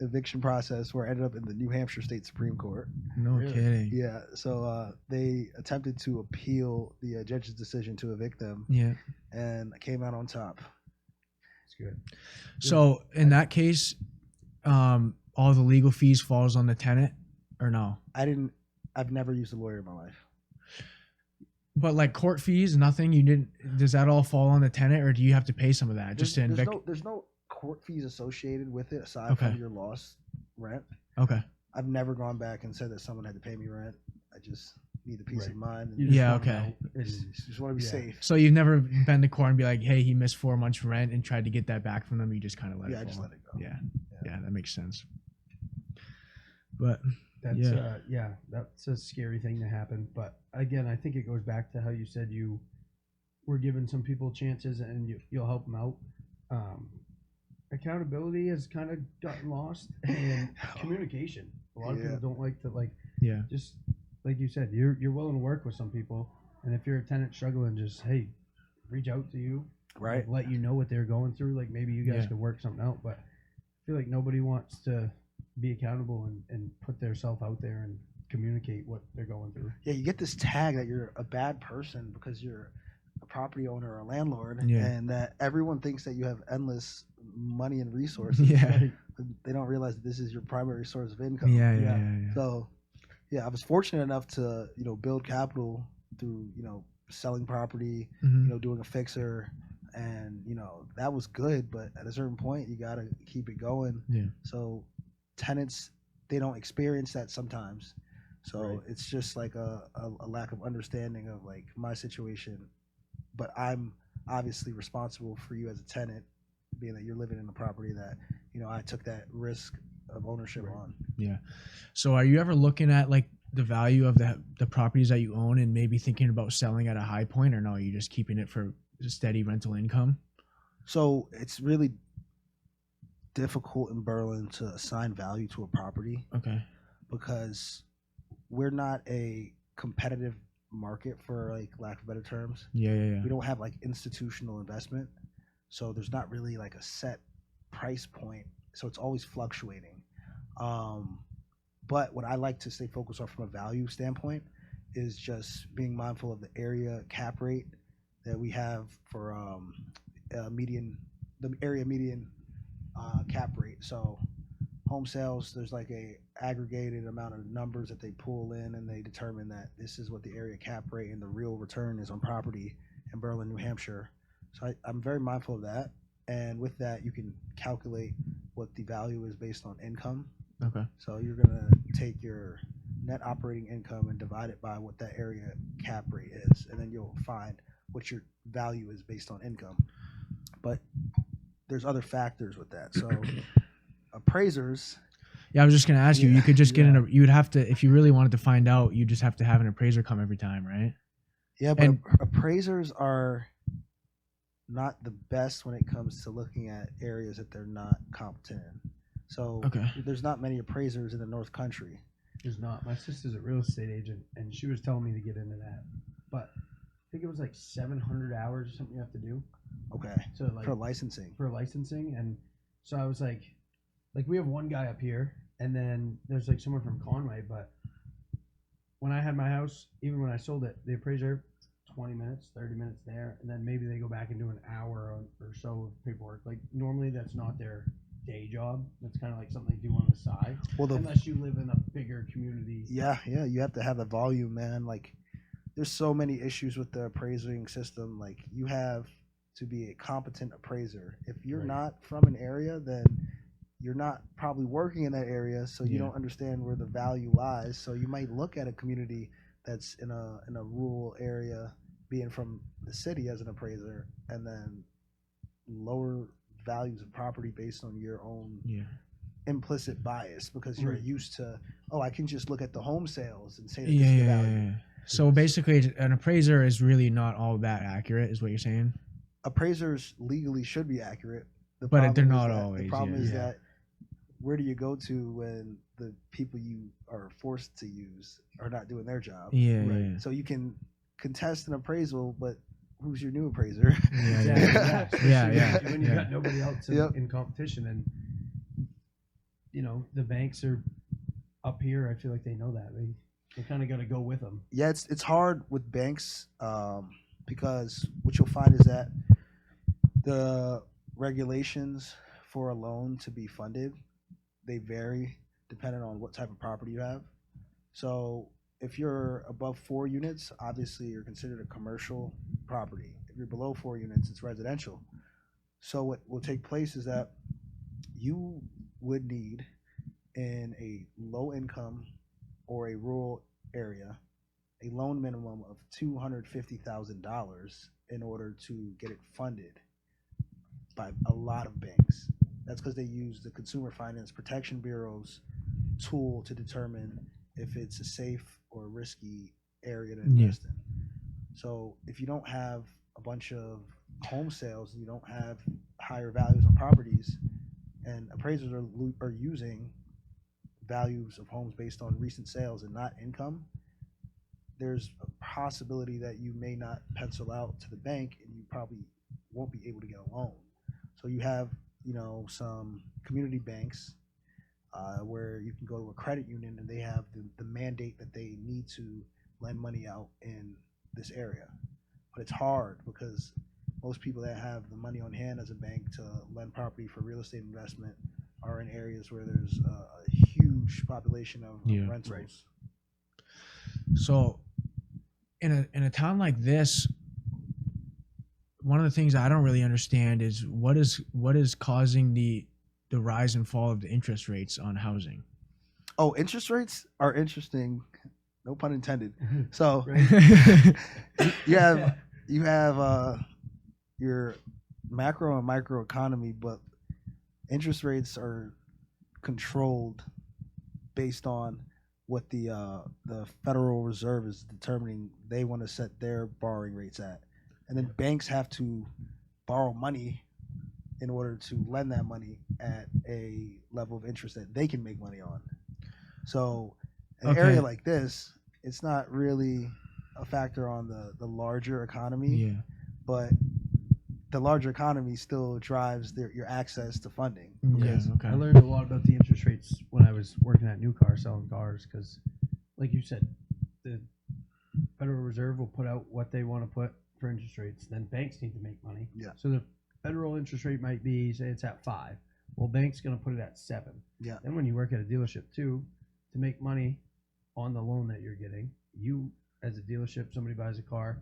eviction process where I ended up in the New Hampshire State Supreme Court. No Really? kidding. Yeah, so they attempted to appeal the judge's decision to evict them, Yeah. and I came out on top. It's good. So in that case, all the legal fees falls on the tenant, or no? I've never used a lawyer in my life. But like court fees, nothing. You didn't. Does that all fall on the tenant, or do you have to pay some of that just to evict? There's no court fees associated with it aside Okay. from your lost rent. Okay. I've never gone back and said that someone had to pay me rent. I just need the peace Right. of mind. And You just Yeah, wanna okay. know and- just want to be Yeah. safe. So you've never been to court and be like, "Hey, he missed 4 months rent," and tried to get that back from them. You just kind of let Yeah, it I fall. just let it go. Yeah. Yeah. Yeah, that makes sense. But That's Yeah. that's a scary thing to happen. But again, I think it goes back to how you said you were giving some people chances and you'll help them out. Accountability has kind of gotten lost, and communication. A lot of Yeah. people don't like to yeah, just like you said. You're willing to work with some people, and if you're a tenant struggling, just hey, reach out to you, Right. let you know what they're going through. Like maybe you guys Yeah. could work something out, but I feel like nobody wants to be accountable and put their self out there and communicate what they're going through. Yeah, you get this tag that you're a bad person because you're a property owner or a landlord, Yeah. and that everyone thinks that you have endless money and resources. yeah, But they don't realize that this is your primary source of income. yeah, Yeah. yeah. So, yeah, I was fortunate enough to build capital through selling property, Mhm. doing a fixer, and that was good. But at a certain point, you gotta keep it going. Yeah. So tenants, they don't experience that sometimes. So Right. it's just like a lack of understanding of like my situation. But I'm obviously responsible for you as a tenant, being that you're living in a property that I took that risk of ownership Right. on. Yeah. So are you ever looking at like the value of the properties that you own and maybe thinking about selling at a high point, or no, are you just keeping it for steady rental income? So it's really difficult in Berlin to assign value to a property Okay. because we're not a competitive market, for like lack of better terms. Yeah, yeah, yeah. We don't have like institutional investment, so there's not really like a set price point, so it's always fluctuating. um, but what I like to stay focused on from a value standpoint is just being mindful of the area cap rate that we have for median the area median cap rate. So home sales, there's like a aggregated amount of numbers that they pull in, and they determine that this is what the area cap rate and the real return is on property in Berlin, New Hampshire. So I'm very mindful of that, and with that, you can calculate what the value is based on income. Okay. So you're gonna take your net operating income and divide it by what that area cap rate is, and then you'll find what your value is based on income. But there's other factors with that. So appraisers, Yeah, I was just gonna ask you. Yeah, You could just get yeah. in a. You would have to, if you really wanted to find out, you just have to have an appraiser come every time, right? yeah, but And- appraisers are not the best when it comes to looking at areas that they're not competent in. So Okay. there's not many appraisers in the North Country. There's not. My sister's a real estate agent, and she was telling me to get into that. But I think it was like 700 hours or something you have to do Okay, to like for licensing. for licensing. And so I was like we have one guy up here, and then there's like someone from Conway. But when I had my house, even when I sold it, the appraiser 20 minutes, 30 minutes there, and then maybe they go back and do an hour or so of paperwork. Like normally that's not their day job. That's kind of like something they do on the side, Well, unless you live in a bigger community. yeah, you have to have the volume, man. Like, there's so many issues with the appraising system. Like, you have to be a competent appraiser. If you're Right. not from an area, then you're not probably working in that area, so you Yeah. don't understand where the value lies. So you might look at a community that's in a rural area, being from the city as an appraiser, and then lower values of property based on your own Yeah. implicit bias because you're Right. used to, I can just look at the home sales and say that Yeah, this is the yeah, value. yeah, yeah. So basically, an appraiser is really not all that accurate, is what you're saying. Appraisers legally should be accurate. The But problem they're is not that- always, The problem yeah. is Yeah. that where do you go to when the people you are forced to use are not doing their job? Yeah, Right. yeah, So you can contest an appraisal, but who's your new appraiser? yeah, Exactly. yeah. Especially Yeah, yeah, when you yeah. got nobody else in, Yep. in competition, and the banks are up here. I feel like they know that they kind of got to go with them. Yeah, it's hard with banks because what you'll find is that the regulations for a loan to be funded, they vary depending on what type of property you have. So if you're above 4 units, obviously you're considered a commercial property. If you're below 4 units, it's residential. So what will take place is that you would need in a low income or a rural area a loan minimum of $250,000 in order to get it funded by a lot of banks. That's because they use the Consumer Finance Protection Bureau's tool to determine if it's a safe or risky area to invest in. So if you don't have a bunch of home sales, you don't have higher values on properties, and appraisers are using values of homes based on recent sales and not income, there's a possibility that you may not pencil out to the bank, and you probably won't be able to get a loan. So you have, some community banks where you can go to a credit union, and they have the mandate that they need to lend money out in this area. But it's hard because most people that have the money on hand as a bank to lend property for real estate investment are in areas where there's a huge population of Yeah. rentals. Right. So in a town like this, one of the things I don't really understand is what is causing the rise and fall of the interest rates on housing. Oh, interest rates are interesting. No pun intended. So you have your macro and micro economy, but interest rates are controlled based on what the Federal Reserve is determining they want to set their borrowing rates at, and then banks have to borrow money in order to lend that money at a level of interest that they can make money on. So, an Okay. area like this, it's not really a factor on the larger economy, Yeah. but the larger economy still drives your access to funding. Yeah. Yes. Okay. I learned a lot about the interest rates when I was working at New Car selling cars because, like you said, the Federal Reserve will put out what they want to put for interest rates. Then banks need to make money. Yeah. So the federal interest rate might be, say, it's at 5. Well, bank's going to put it at 7. Yeah. Then when you work at a dealership too, to make money on the loan that you're getting, you as a dealership, somebody buys a car.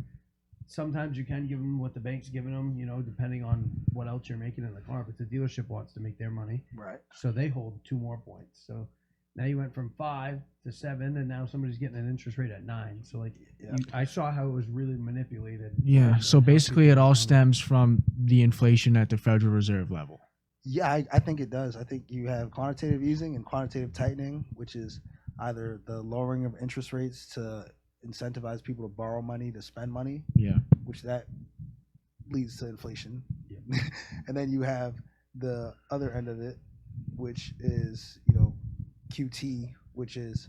Sometimes you can give them what the bank's giving them, depending on what else you're making in the car. But the dealership wants to make their money, Right. so they hold 2 more points. So now you went from 5 to 7, and now somebody's getting an interest rate at 9. So Yeah. I saw how it was really manipulated. Yeah. So basically, it all stems. stems from the inflation at the Federal Reserve level. Yeah, I think it does. I think you have quantitative easing and quantitative tightening, which is either the lowering of interest rates to incentivize people to borrow money to spend money, Yeah. which that leads to inflation. Yeah. And then you have the other end of it, which is, QT, which is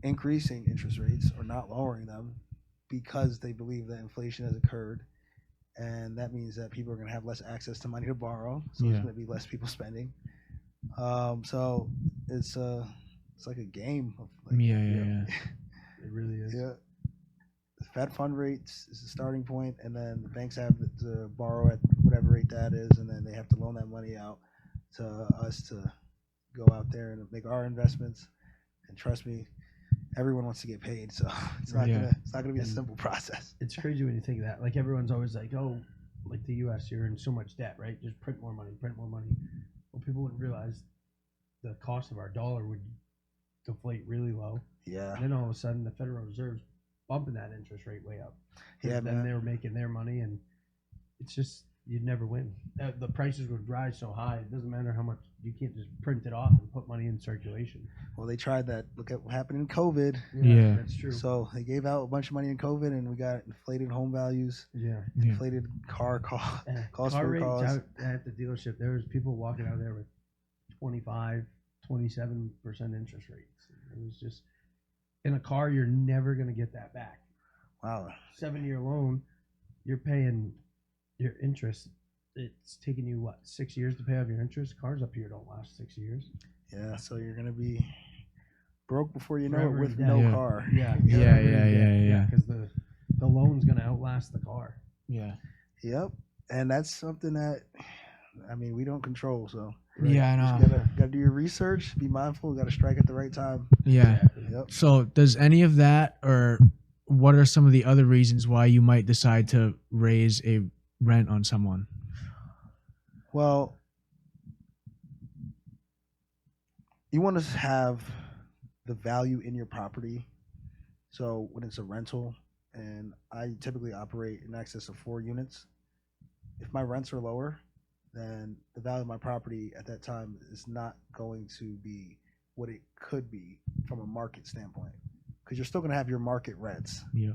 increasing interest rates or not lowering them because they believe that inflation has occurred. And that means that people are going to have less access to money to borrow. So there's Yeah. going to be less people spending. So it's like a game. Of Yeah. It really is. yeah. The Fed fund rates is the starting point, and then the banks have to borrow at whatever rate that is, and then they have to loan that money out to us to go out there and make our investments. And trust me, everyone wants to get paid, so it's not Yeah. gonna be a simple process. It's crazy when you think of that. Like everyone's always like, "Oh, like the U.S., you're in so much debt, right? Just print more money, print more money." Well, people wouldn't realize the cost of our dollar would deflate really low. Yeah, And then all of a sudden, the Federal Reserve's bumping that interest rate way up. Yeah, Then man. they were making their money, and it's just you'd never win. The prices would rise so high. It doesn't matter how much. You can't just print it off and put money in circulation. well, they tried that. Look at what happened in COVID. Yeah. That's true. So they gave out a bunch of money in COVID, and we got inflated home values, Yeah. Yeah. inflated car costs Car for rates cars. out at the dealership, there was people walking out there with 25, 27% interest rates. It was just in a car, you're never going to get that back. Wow. 7-year loan, you're paying your interest. It's taking you 6 years to pay off your interest. Cars up here don't last 6 years. Yeah, so you're gonna be broke before you know it Forever with in debt. no Yeah. car. Yeah, Yeah. Because the loan's going to outlast the car. Yeah. Yep. And that's something that we don't control. So Yeah, I just know. gotta do your research. Be mindful. Got to strike at the right time. Yeah. Yep. So, does any of that, or what are some of the other reasons why you might decide to raise a rent on someone? Well, you want to have the value in your property. So when it's a rental, and I typically operate in excess of 4 units, if my rents are lower, then the value of my property at that time is not going to be what it could be from a market standpoint, because you're still going to have your market rents. Yeah.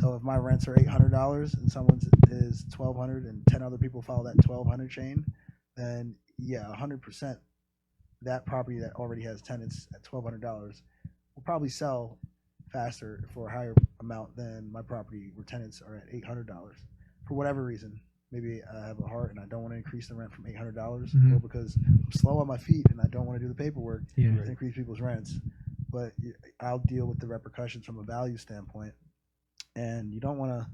So if my rents are $800 and someone's is $1,200 and 10 other people follow that $1,200 chain, then yeah, 100% that property that already has tenants at $1,200 will probably sell faster for a higher amount than my property where tenants are at $800 for whatever reason. Maybe I have a heart and I don't want to increase the rent from $800, Mhm. or because I'm slow on my feet and I don't want to do the paperwork Yeah. to increase people's rents. But I'll deal with the repercussions from a value standpoint. And you don't want to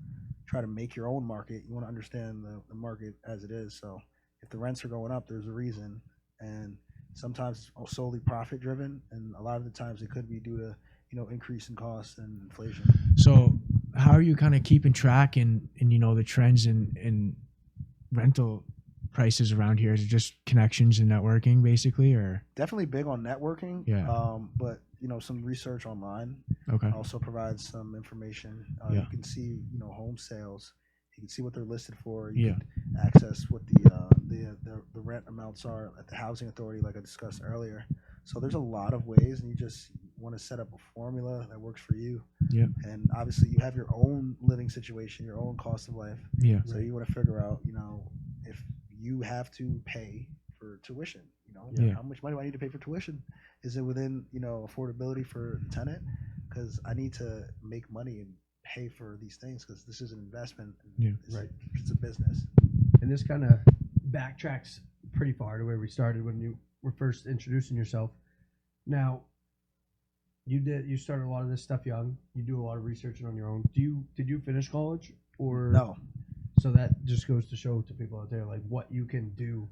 try to make your own market. You want to understand the market as it is. So if the rents are going up, there's a reason. And sometimes it's solely profit driven. And a lot of the times it could be due to, increase in costs and inflation. So, how are you kind of keeping track in the trends in rental prices around here? Is it just connections and networking basically, or? Definitely big on networking. Yeah. But some research online Okay. also provides some information. Yeah. You can see home sales. You can see what they're listed for. Yeah. You can access what the rent amounts are at the housing authority, like I discussed earlier. So there's a lot of ways, and you just want to set up a formula that works for you. Yeah. And obviously, you have your own living situation, your own cost of life. Yeah. So you want to figure out, if you have to pay for tuition, Yeah. how much money do I need to pay for tuition? Is it within, affordability for the tenant? Because I need to make money and pay for these things because this is an investment. Yeah. It's a business. And this kind of backtracks pretty far to where we started when you were first introducing yourself. Now, you started a lot of this stuff young. You do a lot of researching on your own. Did you finish college or No. So that just goes to show to people out there like what you can do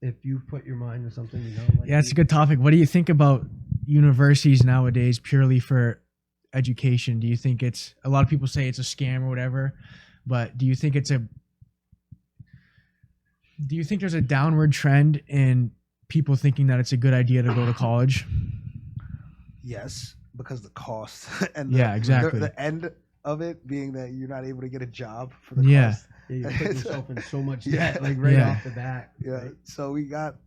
if you put your mind to something. Like Yeah, it's a good topic. What do you think about universities nowadays purely for education? Do you think a lot of people say it's a scam or whatever, but do you think there's a downward trend in people thinking that it's a good idea to go to college? Yes, because the cost and exactly. the end of it being that you're not able to get a job for the cost. Yeah, you put yourself in so much Yeah. debt, like right Yeah. off the bat. Yeah. Right? So we got,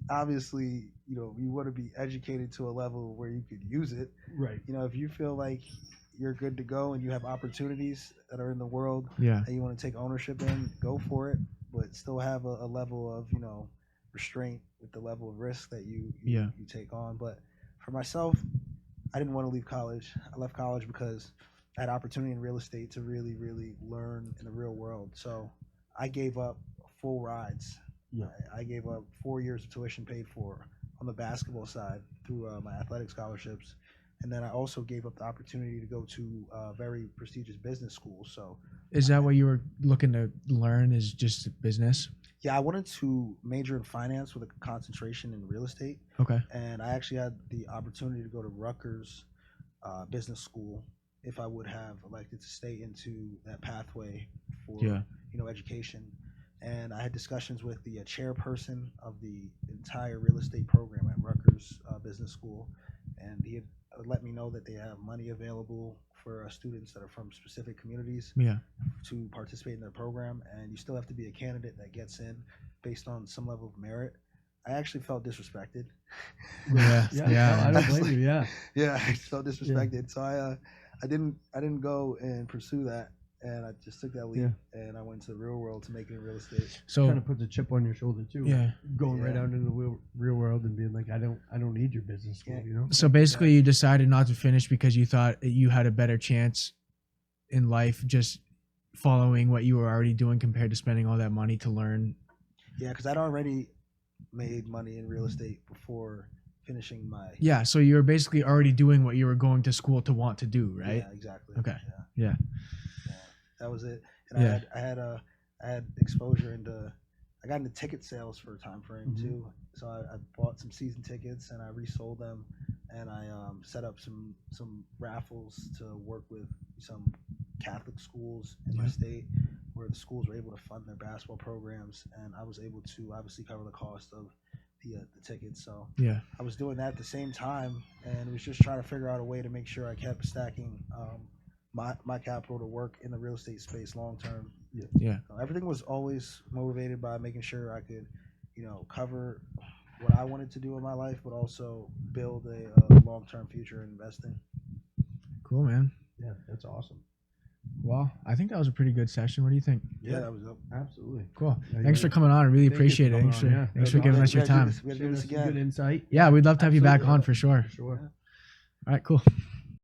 obviously, you want to be educated to a level where you could use it. Right. If you feel like you're good to go and you have opportunities that are in the world Yeah. that you want to take ownership in, go for it, but still have a level of, restraint with the level of risk that you take on. But for myself, I didn't want to leave college. I left college because I had opportunity in real estate to really, really learn in the real world. So I gave up full rides. Yeah. I gave up 4 years of tuition paid for on the basketball side through my athletic scholarships. And then I also gave up the opportunity to go to very prestigious business schools. So Is that what you were looking to learn, is just business? yeah, I wanted to major in finance with a concentration in real estate. Okay. And I actually had the opportunity to go to Rutgers Business School if I would have elected to stay into that pathway for education. And I had discussions with the chairperson of the entire real estate program at Rutgers Business School, and he had let me know that they have money available for students that are from specific communities to participate in their program, and you still have to be a candidate that gets in based on some level of merit. I actually felt disrespected. Yeah. No, I don't blame you. Yeah. Yeah, I felt disrespected. So I didn't go and pursue that, and I just took that leap and I went to the real world to make it in real estate. So kind of puts a chip on your shoulder too. Yeah. Going right out into the real world and being like, I don't need your business school. So basically, you decided not to finish because you thought you had a better chance in life just following what you were already doing compared to spending all that money to learn. Yeah, because I'd already made money in real estate before finishing my. Yeah, so you were basically already doing what you were going to school to want to do, right? Yeah, exactly. Okay. Yeah. That was it. And I had exposure into. I got into ticket sales for a time frame too. So I bought some season tickets and I resold them, and I set up some raffles to work with some Catholic schools in my state, where the schools were able to fund their basketball programs, and I was able to obviously cover the cost of the tickets. So I was doing that at the same time, and was just trying to figure out a way to make sure I kept stacking my capital to work in the real estate space long term. Everything was always motivated by making sure I could, cover what I wanted to do in my life, but also build a long term future in investing. Cool, man. Yeah, that's awesome. Well, I think that was a pretty good session. What do you think? Yeah, that was up. Absolutely. Cool. Yeah, Thanks for coming on. I really appreciate it. Thanks for giving us your time. We gotta do this Good again. insight. Yeah, we'd love to have you back Absolutely. on for sure. For sure. All right, cool.